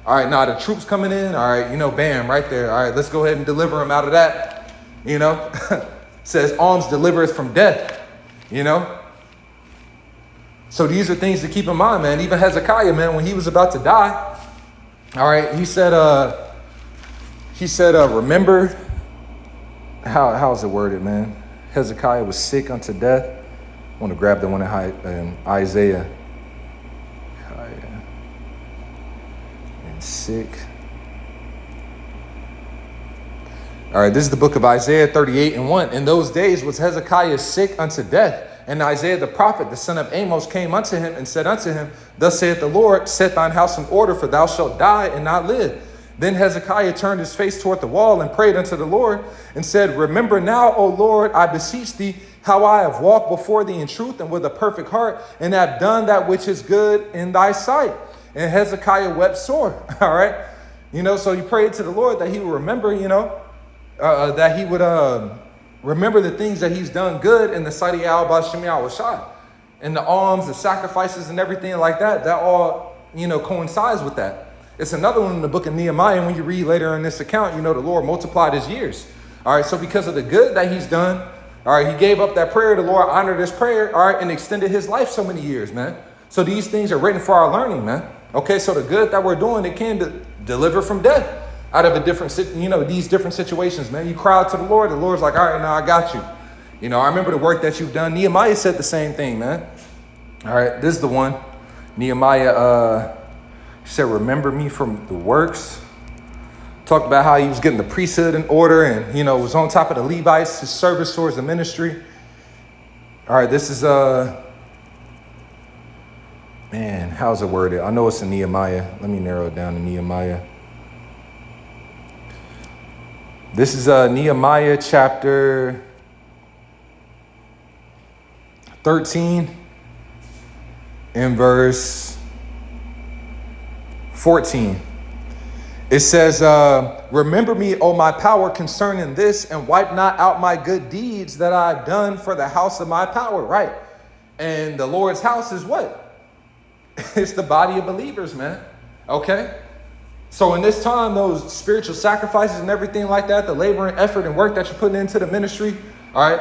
All right, now the troops coming in. All right, bam, right there. All right, let's go ahead and deliver them out of that. Says alms delivereth from death. So these are things to keep in mind, man. Even Hezekiah, man, when he was about to die, all right, he said, remember, how's it worded, man? Hezekiah was sick unto death. I want to grab the one in Isaiah. And sick. All right, this is the book of Isaiah 38:1. In those days was Hezekiah sick unto death. And Isaiah the prophet, the son of Amos, came unto him and said unto him, Thus saith the Lord, set thine house in order, for thou shalt die and not live. Then Hezekiah turned his face toward the wall and prayed unto the Lord and said, Remember now, O Lord, I beseech thee, how I have walked before thee in truth and with a perfect heart, and have done that which is good in thy sight. And Hezekiah wept sore. All right. So he prayed to the Lord that he would remember, that he would remember the things that he's done good in the sight of Yahweh Shem Yahushai. And the alms, the sacrifices and everything like that, that all, coincides with that. It's another one in the book of Nehemiah. And when you read later in this account, the Lord multiplied his years. All right. So because of the good that he's done, all right, he gave up that prayer. The Lord honored his prayer, all right, and extended his life so many years, man. So these things are written for our learning, man. Okay. So the good that we're doing, it can deliver from death. Out of a different, these different situations, man. You cry out to the Lord's like, all right, now I got you. I remember the work that you've done. Nehemiah said the same thing, man. All right, this is the one. Nehemiah said, remember me from the works. Talked about how he was getting the priesthood in order and, was on top of the Levites, his service towards the ministry. All right, this is, man, how's it worded? I know it's in Nehemiah. Let me narrow it down to Nehemiah. This is Nehemiah chapter 13 and verse 14. It says, remember me, O my power, concerning this, and wipe not out my good deeds that I have done for the house of my power. Right. And the Lord's house is what? It's the body of believers, man. Okay. So in this time, those spiritual sacrifices and everything like that, the labor and effort and work that you're putting into the ministry, all right,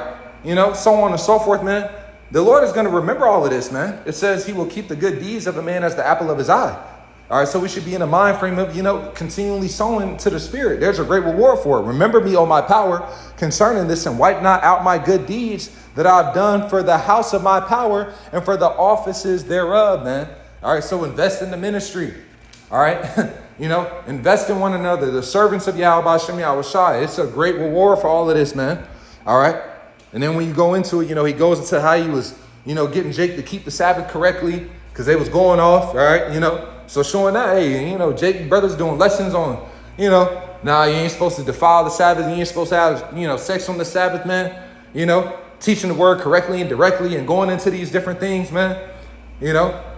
so on and so forth, man, the Lord is going to remember all of this, man. It says he will keep the good deeds of a man as the apple of his eye. All right, so we should be in a mind frame of, continually sowing to the Spirit. There's a great reward for it. Remember me, O my power, concerning this, and wipe not out my good deeds that I've done for the house of my power and for the offices thereof, man. All right, so invest in the ministry. All right. Invest in one another, the servants of Yahweh Shem Yahushai. It's a great reward for all of this, man. All right. And then when you go into it, he goes into how he was, getting Jake to keep the Sabbath correctly because they was going off, all right, So showing that, hey, Jake brothers doing lessons on, nah, you ain't supposed to defile the Sabbath. You ain't supposed to have, sex on the Sabbath, man. Teaching the word correctly and directly and going into these different things, man.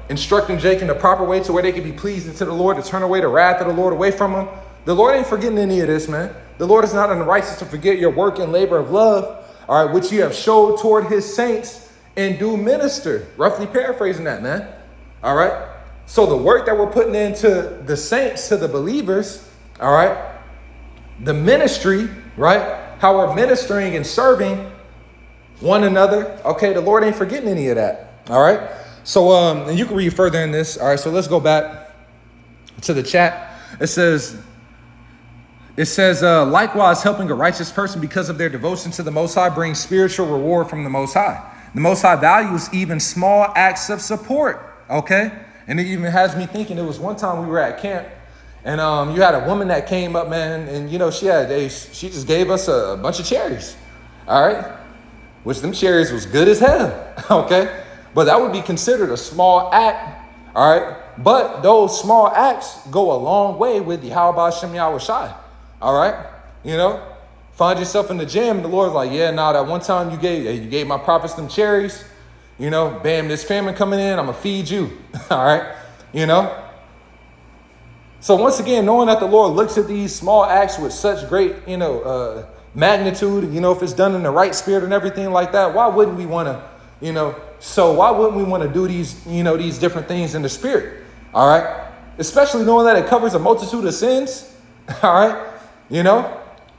Instructing Jake in the proper way to where they can be pleasing to the Lord, to turn away the wrath of the Lord away from him. The Lord ain't forgetting any of this, man. The Lord is not unrighteous to forget your work and labor of love, all right, which you have showed toward his saints and do minister. Roughly paraphrasing that, man. All right. So the work that we're putting into the saints, to the believers, all right, the ministry, right, how we're ministering and serving one another. Okay, the Lord ain't forgetting any of that. All right. So, and you can read further in this. All right. So let's go back to the chat. It says, likewise, helping a righteous person because of their devotion to the Most High brings spiritual reward from the Most High. The Most High values even small acts of support. Okay. And it even has me thinking, it was one time we were at camp and you had a woman that came up, man. And, she just gave us a bunch of cherries. All right. Which them cherries was good as hell. Okay. But that would be considered a small act. All right. But those small acts go a long way with Yahweh Shem Yahweh Shai. All right. Find yourself in the gym and the Lord's like, yeah, that one time you gave my prophets them cherries, bam, this famine coming in, I'm going to feed you. All right. So once again, knowing that the Lord looks at these small acts with such great, magnitude, if it's done in the right spirit and everything like that, why wouldn't we want to, why wouldn't we want to do these, these different things in the spirit? All right. Especially knowing that it covers a multitude of sins. All right.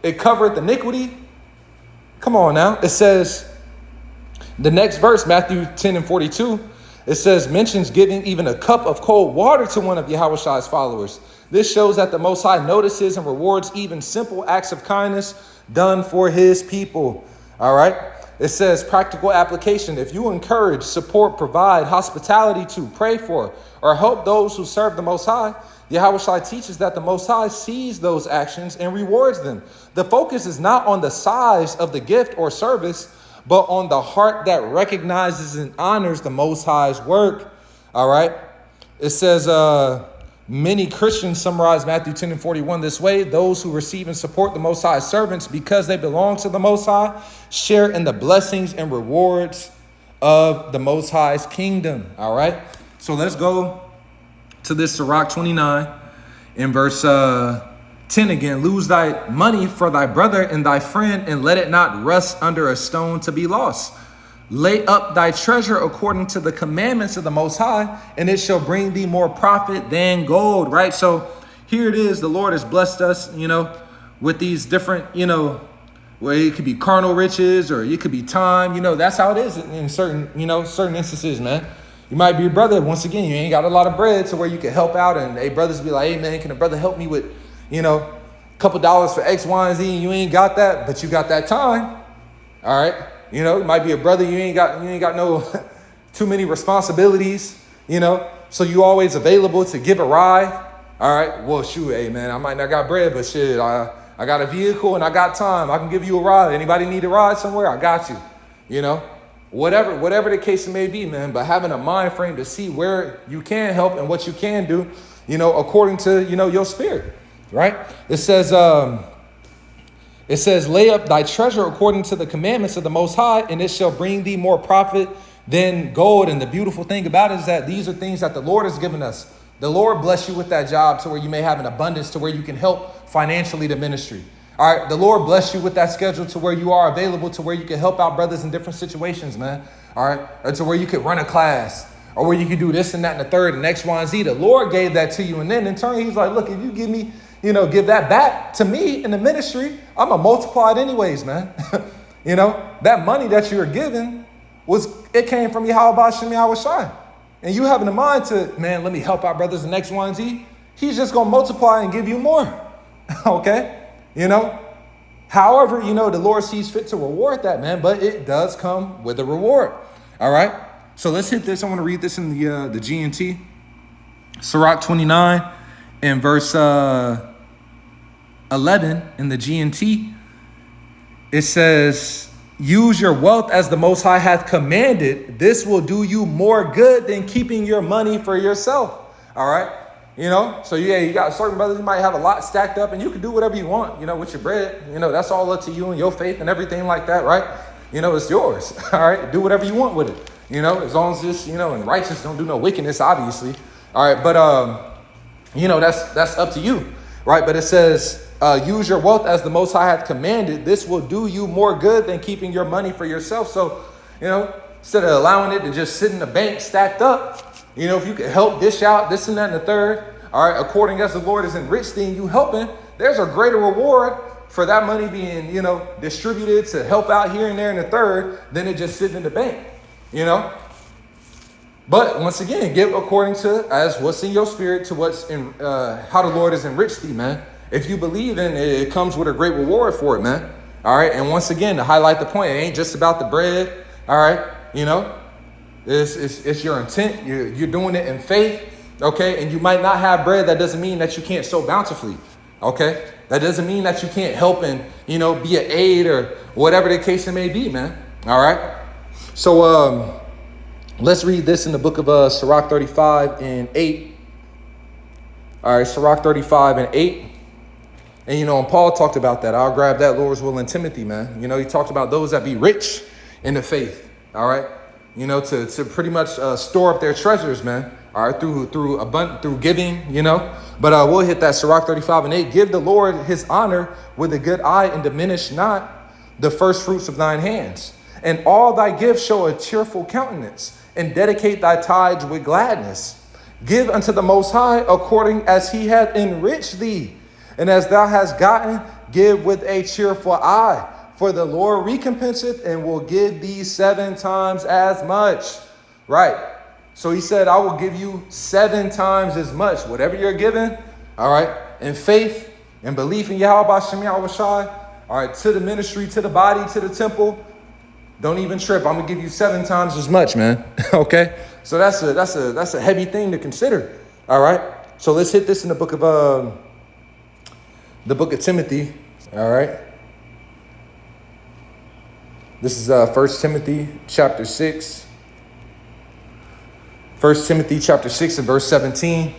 It covereth iniquity. Come on now. It says, the next verse, Matthew 10:42, it says, mentions giving even a cup of cold water to one of Yahweh Shai's followers. This shows that the Most High notices and rewards even simple acts of kindness done for his people. All right. It says practical application. If you encourage, support, provide hospitality to, pray for, or help those who serve the Most High, Yahweh Shai teaches that the Most High sees those actions and rewards them. The focus is not on the size of the gift or service, but on the heart that recognizes and honors the Most High's work. All right. It says, many Christians summarize Matthew 10:41 this way. Those who receive and support the Most High's servants because they belong to the Most High share in the blessings and rewards of the Most High's kingdom. All right. So let's go to this Sirach 29 in verse 10 again. Lose thy money for thy brother and thy friend, and let it not rust under a stone to be lost. Lay up thy treasure according to the commandments of the Most High, and it shall bring thee more profit than gold. Right. So here it is. The Lord has blessed us, with these different, where it could be carnal riches or it could be time. That's how it is in certain instances, man. You might be a brother. Once again, you ain't got a lot of bread to where you can help out. And brothers be like, hey, man, can a brother help me with, a couple dollars for X, Y, and Z? And you ain't got that, but you got that time. All right. It might be a brother. You ain't got no too many responsibilities, so you always available to give a ride. All right. Well, shoot, hey, man, I might not got bread, but shit, I got a vehicle and I got time. I can give you a ride. Anybody need a ride somewhere? I got you, whatever the case may be, man. But having a mind frame to see where you can help and what you can do, according to, your spirit. Right. It says, lay up thy treasure according to the commandments of the Most High, and it shall bring thee more profit than gold. And the beautiful thing about it is that these are things that the Lord has given us. The Lord bless you with that job to where you may have an abundance to where you can help financially the ministry. All right. The Lord bless you with that schedule to where you are available to where you can help out brothers in different situations, man. All right. Or to where you could run a class or where you could do this and that and the third and X, Y, and Z. The Lord gave that to you. And then in turn, he's like, look, if you give me, give that back to me in the ministry, I'm going to multiply it anyways, man. That money that you're giving it came from Yahweh Shem Yahweh Shai. And you having the mind to, man, let me help out brothers in X, Y, and Z. He's just going to multiply and give you more. Okay. However, the Lord sees fit to reward that, man, but it does come with a reward. All right. So let's hit this. I want to read this in the GNT. Sirach 29 and verse 11 in the GNT. It says, use your wealth as the Most High hath commanded. This will do you more good than keeping your money for yourself. All right. So yeah, you got certain brothers who might have a lot stacked up, and you can do whatever you want, with your bread. That's all up to you and your faith and everything like that, right? It's yours. All right. Do whatever you want with it. As long as it's, and righteous, don't do no wickedness, obviously. All right. But, that's up to you. Right. But it says, use your wealth as the Most High hath commanded. This will do you more good than keeping your money for yourself. So, instead of allowing it to just sit in the bank stacked up, if you could help dish out this and that and the third, all right, according as the Lord is enriched thee and you helping, there's a greater reward for that money being, distributed to help out here and there in the third than it just sitting in the bank, But once again, give according to as what's in your spirit to what's in how the Lord has enriched thee, man. If you believe in it, it comes with a great reward for it, man. All right. And once again, to highlight the point, it ain't just about the bread. All right. It's your intent. You're doing it in faith. OK, and you might not have bread. That doesn't mean that you can't sow bountifully. OK, that doesn't mean that you can't help and, be an aid or whatever the case it may be, man. All right. So let's read this in the book of Sirach 35 and 8. All right. Sirach 35 and 8. And, and Paul talked about that. I'll grab that, Lord's will, in Timothy, man. He talked about those that be rich in the faith. All right. To pretty much store up their treasures, man. All right. Through giving, But we'll hit that Sirach 35 and 8. Give the Lord his honor with a good eye and diminish not the first fruits of thine hands. And all thy gifts show a cheerful countenance, and dedicate thy tithes with gladness. Give unto the Most High according as he hath enriched thee. And as thou hast gotten, give with a cheerful eye. For the Lord recompenseth and will give thee 7 times as much. Right. So he said, I will give you 7 times as much. Whatever you're given, all right, in faith and belief in Yahweh Bashem Yahweh Shai, all right, to the ministry, to the body, to the temple. Don't even trip. I'm going to give you 7 times as much, man. Okay. So that's a heavy thing to consider. All right. So let's hit this in the book of Timothy. All right. This is 1 Timothy chapter 6. 1 Timothy chapter 6 and verse 17.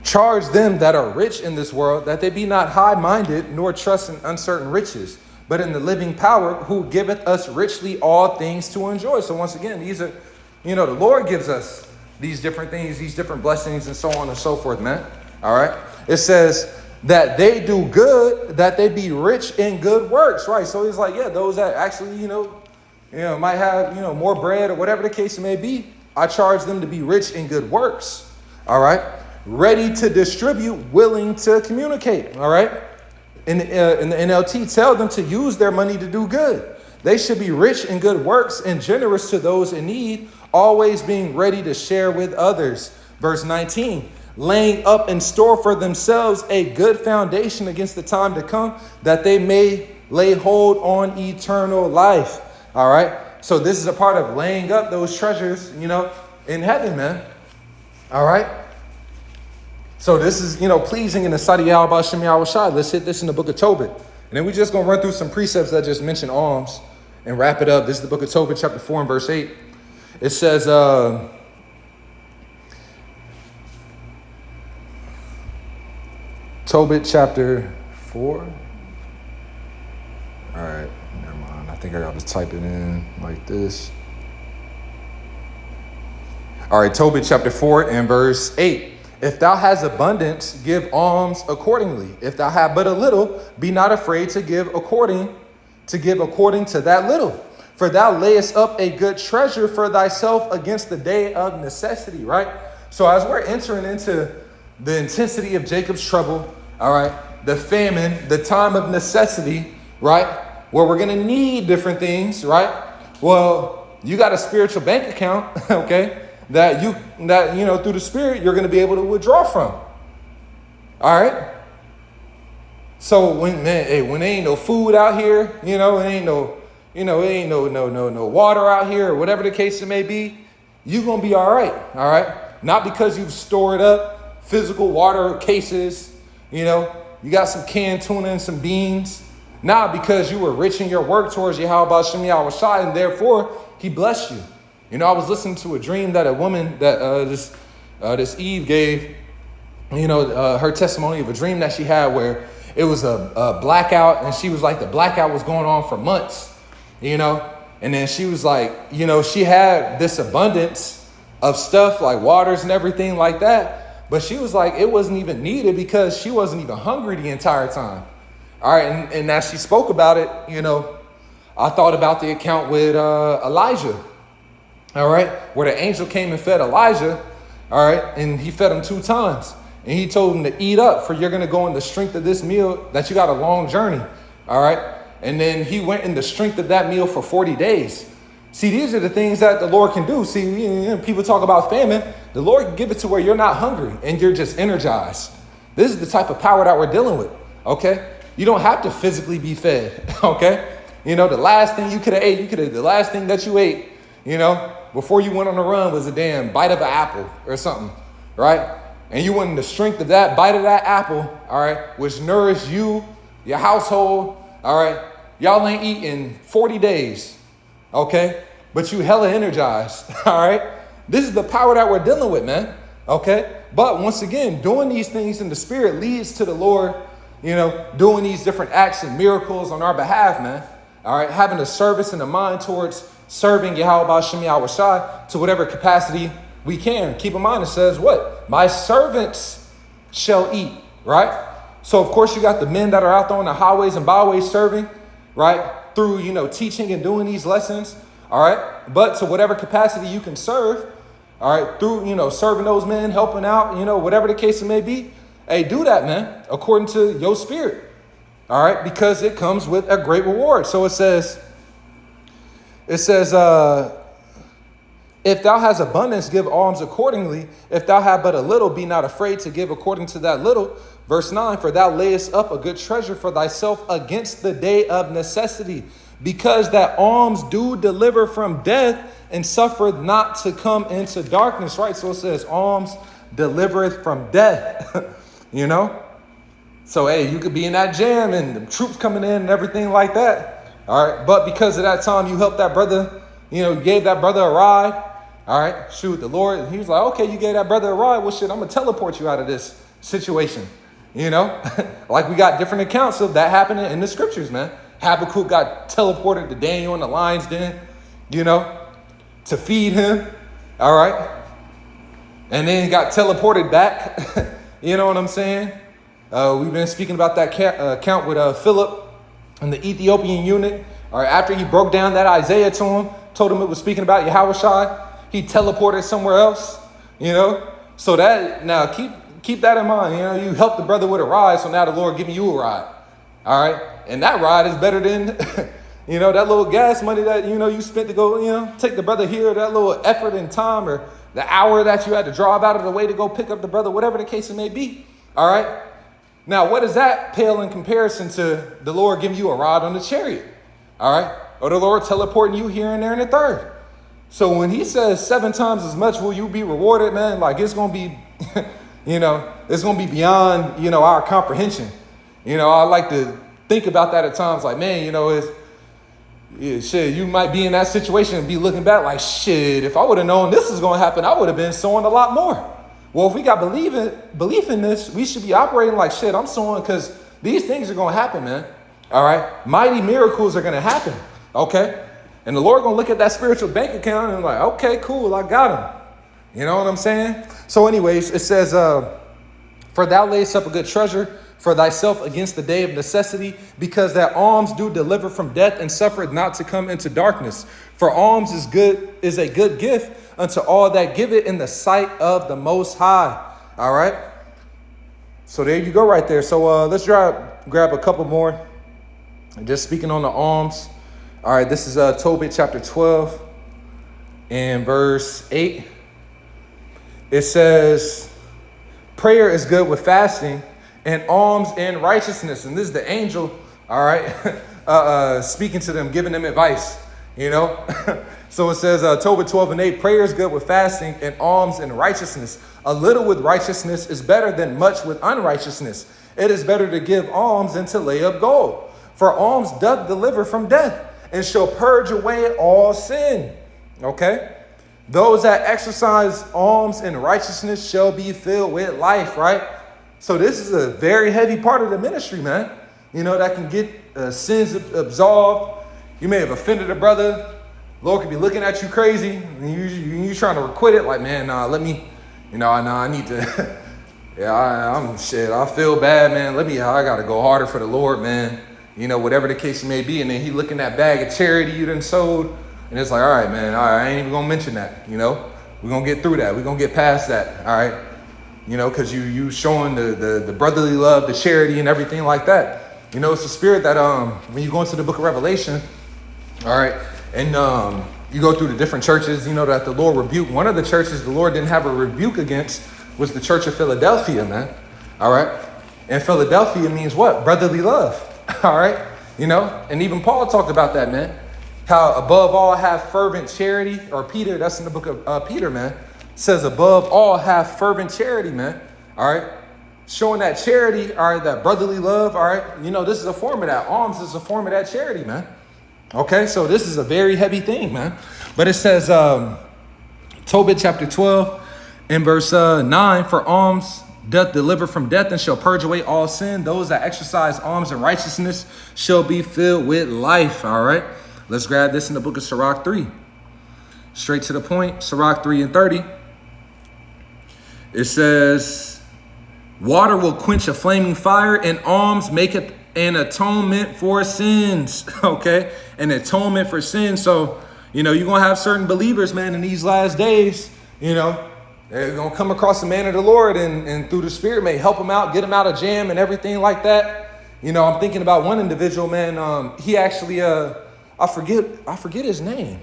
Charge them that are rich in this world that they be not high-minded, nor trust in uncertain riches, but in the living power who giveth us richly all things to enjoy. So once again, these are, the Lord gives us these different things, these different blessings and so on and so forth, man. All right. It says that they do good, that they be rich in good works. Right. So he's like, yeah, those that actually, might have, more bread or whatever the case may be. I charge them to be rich in good works. All right. Ready to distribute, willing to communicate. All right. In the NLT, tell them to use their money to do good. They should be rich in good works and generous to those in need, always being ready to share with others. Verse 19, laying up in store for themselves a good foundation against the time to come, that they may lay hold on eternal life. All right. So this is a part of laying up those treasures, in heaven, man. All right. So this is, pleasing in the sight of Yahweh Bashem Yahweh Shai. Let's hit this in the book of Tobit. And then we're just going to run through some precepts that just mention alms and wrap it up. This is the book of Tobit, chapter 4 and verse 8. It says, Tobit chapter 4. All right, never mind. I think I got to type it in like this. All right, Tobit chapter 4 and verse 8. If thou hast abundance, give alms accordingly. If thou have but a little, be not afraid to give according to that little. For thou layest up a good treasure for thyself against the day of necessity, right? So as we're entering into the intensity of Jacob's trouble, all right, the famine, the time of necessity, right, where we're going to need different things, right? Well, you got a spiritual bank account, okay, that through the Spirit, you're going to be able to withdraw from. All right. So when there ain't no food out here, it ain't no water out here, or whatever the case it may be, you're going to be all right. All right. Not because you've stored up physical water cases, you got some canned tuna and some beans, Not because you were rich in your work towards Yahweh Shem Yahweh Shai, and therefore he blessed you. You know, I was listening to a dream that a woman that this Eve gave, her testimony of a dream that she had where it was a blackout, and she was like, the blackout was going on for months, and then she was like, she had this abundance of stuff like waters and everything like that, but she was like, it wasn't even needed because she wasn't even hungry the entire time. All right, and as she spoke about it, I thought about the account with Elijah, all right, where the angel came and fed Elijah, all right, and he fed him 2 times. And he told him to eat up, for you're going to go in the strength of this meal, that you got a long journey, all right? And then he went in the strength of that meal for 40 days. See, these are the things that the Lord can do. See, people talk about famine. The Lord can give it to where you're not hungry and you're just energized. This is the type of power that we're dealing with, okay? You don't have to physically be fed, okay? The last thing you could have ate, the last thing that you ate, before you went on the run was a damn bite of an apple or something, right? And you went in the strength of that bite of that apple, all right, which nourished you, your household, all right? Y'all ain't eating 40 days, okay? But you hella energized, all right? This is the power that we're dealing with, man, okay? But once again, doing these things in the spirit leads to the Lord, doing these different acts and miracles on our behalf, man, all right? Having a service and a mind towards serving Yahweh Shem Yahweh Shai to whatever capacity we can. Keep in mind, it says what? My servants shall eat, right? So, of course, you got the men that are out there on the highways and byways serving, right? Through, teaching and doing these lessons, all right? But to whatever capacity you can serve, all right? Through, serving those men, helping out, whatever the case it may be. Hey, do that, man, according to your spirit, all right? Because it comes with a great reward. So it says, if thou hast abundance, give alms accordingly. If thou have but a little, be not afraid to give according to that little. Verse 9, for thou layest up a good treasure for thyself against the day of necessity, because that alms do deliver from death, and suffereth not to come into darkness, right? So it says alms delivereth from death, So, hey, you could be in that jam and the troops coming in and everything like that, all right? But because of that time you helped that brother, you gave that brother a ride. All right, shoot, the Lord, he was like, okay, you gave that brother a ride. Well, shit, I'm going to teleport you out of this situation, Like we got different accounts of that happening in the scriptures, man. Habakkuk got teleported to Daniel in the lion's den, to feed him, all right? And then got teleported back, you know what I'm saying? We've been speaking about that account with Philip and the Ethiopian eunuch. All right, after he broke down that Isaiah to him, told him it was speaking about Yahweh Shai, he teleported somewhere else, So that, now keep that in mind, you helped the brother with a ride, so now the Lord giving you a ride, all right? And that ride is better than, that little gas money that, you spent to go, take the brother here, that little effort and time, or the hour that you had to drive out of the way to go pick up the brother, whatever the case it may be, all right? Now, what does that pale in comparison to the Lord giving you a ride on the chariot, all right? Or the Lord teleporting you here and there and the third. So when he says 7 times as much will you be rewarded, man, like it's going to be, it's going to be beyond, our comprehension. I like to think about that at times like, man, shit, you might be in that situation and be looking back like, shit, if I would have known this was going to happen, I would have been sowing a lot more. Well, if we got belief in this, we should be operating like, shit, I'm sowing because these things are going to happen, man. All right. Mighty miracles are going to happen. Okay. And the Lord going to look at that spiritual bank account and like, okay, cool. I got him. You know what I'm saying? So anyways, it says, for thou layest up a good treasure for thyself against the day of necessity, because that alms do deliver from death and suffereth not to come into darkness. For alms is a good gift unto all that give it in the sight of the Most High. All right. So there you go right there. So let's grab a couple more. And just speaking on the alms. All right, this is Tobit chapter 12 and verse 8. It says, prayer is good with fasting and alms and righteousness. And this is the angel, all right, speaking to them, giving them advice, So it says, Tobit 12 and 8, prayer is good with fasting and alms and righteousness. A little with righteousness is better than much with unrighteousness. It is better to give alms than to lay up gold. For alms doth deliver from death, and shall purge away all sin. Okay? Those that exercise alms and righteousness shall be filled with life, right? So this is a very heavy part of the ministry, man. That can get sins absolved. You may have offended a brother. Lord could be looking at you crazy, and you trying to requit it. Like, man, I need to. I'm shit. I feel bad, man. I gotta go harder for the Lord, man. Whatever the case may be. And then he looking at bag of charity you done sold, and it's like, all right, man. All right, I ain't even gonna mention that. We're gonna get through that. We're gonna get past that. All right. Because you showing the brotherly love, the charity, and everything like that. It's the spirit that when you go into the book of Revelation, all right, and you go through the different churches, that the Lord rebuked. One of the churches the Lord didn't have a rebuke against was the church of Philadelphia, man. All right. And Philadelphia means what? Brotherly love. All right. And even Paul talked about that, man. How above all have fervent charity, or Peter, that's in the book of Peter, man. Says above all have fervent charity, man. All right. Showing that charity, all right, that brotherly love, all right. This is a form of that. Alms is a form of that charity, man. Okay, so this is a very heavy thing, man. But it says, Tobit chapter 12 and verse 9, for alms doth deliver from death and shall purge away all sin. Those that exercise alms and righteousness shall be filled with life, all right. Let's grab this in the book of Sirach 3. Straight to the point, Sirach 3 and 30. It says, water will quench a flaming fire, and alms maketh an atonement for sins. Okay, an atonement for sins. So, you're going to have certain believers, man, in these last days, they're going to come across the man of the Lord and through the Spirit may help them out, get them out of jam and everything like that. I'm thinking about one individual, man. He actually, I forget his name.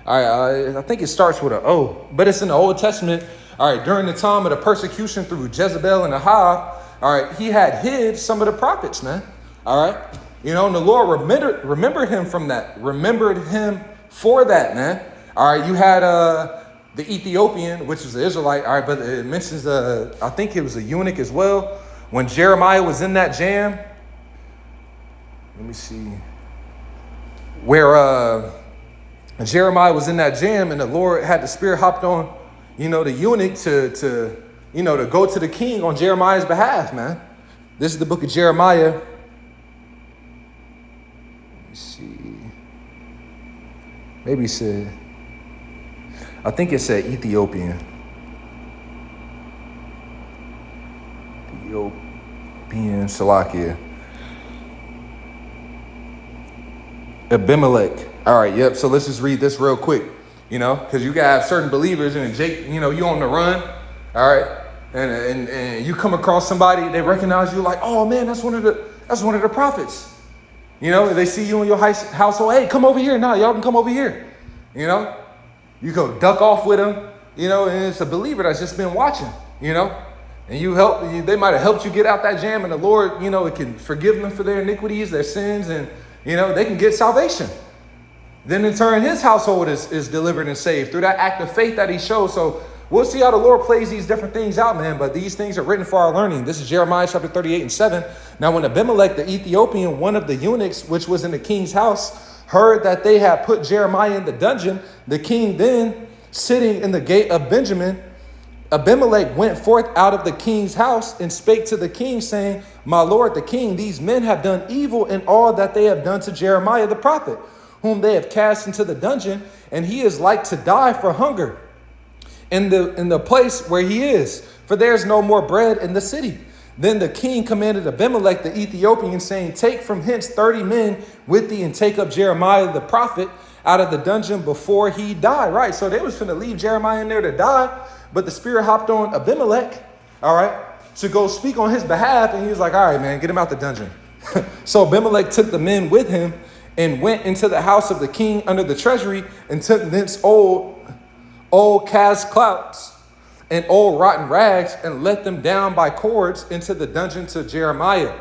I think it starts with an O, but it's in the Old Testament. All right, during the time of the persecution through Jezebel and Ahab, all right, he had hid some of the prophets, man. All right, and the Lord remembered him from that, remembered him for that, man. All right, you had the Ethiopian, which was the Israelite. All right, but it mentions I think it was a eunuch as well. When Jeremiah was in that jam, let me see, where Jeremiah was in that jam, and the Lord had the Spirit hopped on, the eunuch to go to the king on Jeremiah's behalf, man. This is the book of Jeremiah. Let me see. Maybe it said, I think it said Ethiopian. Salakia. Abimelech. All right, yep. So let's just read this real quick, because you got certain believers and Jake, you on the run, all right, and you come across somebody, they recognize you like, oh man, that's one of the prophets, they see you in your household, hey, come over here now, y'all can come over here, you go duck off with them, and it's a believer that's just been watching, and they might have helped you get out that jam, and the Lord, it can forgive them for their iniquities, their sins, and they can get salvation. Then in turn, his household is delivered and saved through that act of faith that he shows. So we'll see how the Lord plays these different things out, man. But these things are written for our learning. This is Jeremiah chapter 38 and 7. Now, when Abimelech, the Ethiopian, one of the eunuchs, which was in the king's house, heard that they had put Jeremiah in the dungeon, the king then, sitting in the gate of Benjamin, Abimelech went forth out of the king's house and spake to the king, saying, my lord the king, these men have done evil in all that they have done to Jeremiah the prophet, whom they have cast into the dungeon, and he is like to die for hunger in the place where he is, for there is no more bread in the city. Then the king commanded Abimelech the Ethiopian, saying, take from hence 30 men with thee, and take up Jeremiah the prophet out of the dungeon before he die. Right, so they was finna leave Jeremiah in there to die, but the Spirit hopped on Abimelech, all right, to go speak on his behalf, and he was like, all right, man, get him out the dungeon. So Abimelech took the men with him and went into the house of the king under the treasury, and took thence old cast clouts and old rotten rags, and let them down by cords into the dungeon to Jeremiah.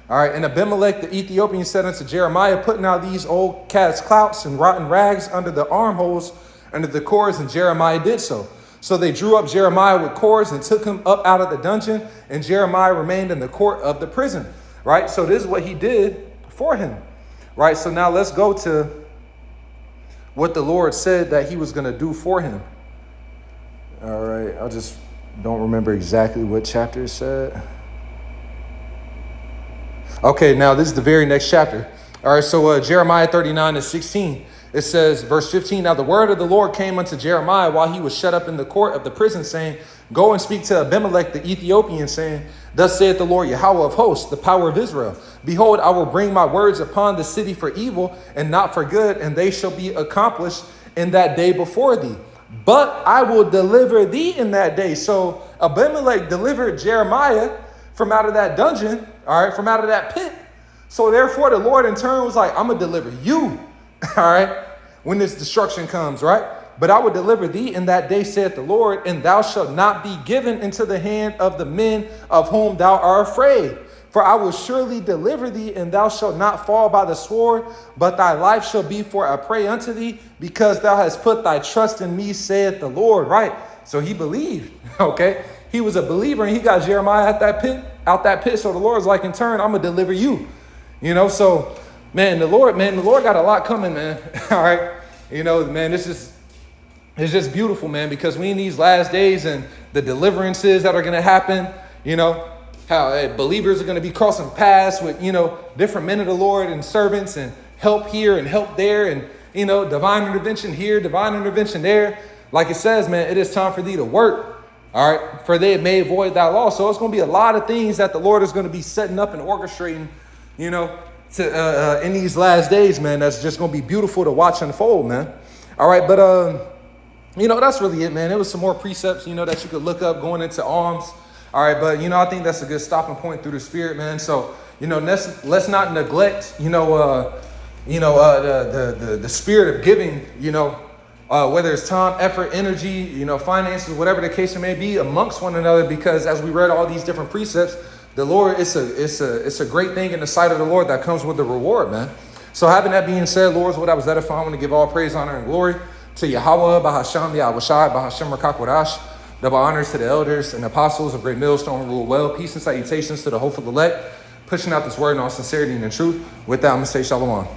All right, and Abimelech the Ethiopian said unto Jeremiah, put now these old cast clouts and rotten rags under the armholes, under the cords, and Jeremiah did so. So they drew up Jeremiah with cords and took him up out of the dungeon, and Jeremiah remained in the court of the prison. Right, so this is what he did for him. right? So now let's go to what the Lord said that he was going to do for him. All right, I just don't remember exactly what chapter it said. Okay, now this is the very next chapter. All right, so Jeremiah 39:16, it says, verse 15, now the word of the Lord came unto Jeremiah while he was shut up in the court of the prison, saying, go and speak to Abimelech the Ethiopian, saying, thus saith the Lord Yahweh of hosts, the power of Israel. Behold, I will bring my words upon the city for evil and not for good, and they shall be accomplished in that day before thee. But I will deliver thee in that day. So Abimelech delivered Jeremiah from out of that dungeon, all right, from out of that pit. So therefore the Lord in turn was like, I'm going to deliver you, all right, when this destruction comes, right? But I will deliver thee in that day, saith the Lord, and thou shalt not be given into the hand of the men of whom thou art afraid. For I will surely deliver thee, and thou shalt not fall by the sword, but thy life shall be for a prey unto thee, because thou hast put thy trust in me, saith the Lord, right? So he believed, okay? He was a believer, and he got Jeremiah out that pit. So the Lord's like, in turn, I'm going to deliver you. You know, so, man, the Lord got a lot coming, man. All right. You know, man, it's just beautiful, man, because we in these last days and the deliverances that are going to happen, you know, how believers are going to be crossing paths with, you know, different men of the Lord and servants and help here and help there and, you know, divine intervention here, divine intervention there. Like it says, man, it is time for thee to work. All right. For they may avoid thy law. So it's going to be a lot of things that the Lord is going to be setting up and orchestrating, you know, to in these last days, man. That's just going to be beautiful to watch unfold, man. All right. But, you know, that's really it, man. It was some more precepts, you know, that you could look up going into Alms. All right. But, you know, I think that's a good stopping point through the Spirit, man. So, you know, let's not neglect, the spirit of giving, you know, whether it's time, effort, energy, you know, finances, whatever the case may be, amongst one another, because as we read all these different precepts, the Lord, it's a great thing in the sight of the Lord that comes with the reward, man. So having that being said, Lord, what I was edifying, I want to give all praise, honor, and glory to Yahweh, Bahasham, Yahweh Shai, Bahasham Rakakwadash, double honors to the elders and apostles of Great Millstone, rule well, peace and salutations to the hopeful elect, pushing out this word in all sincerity and in truth. With that, I'm going to say shalom.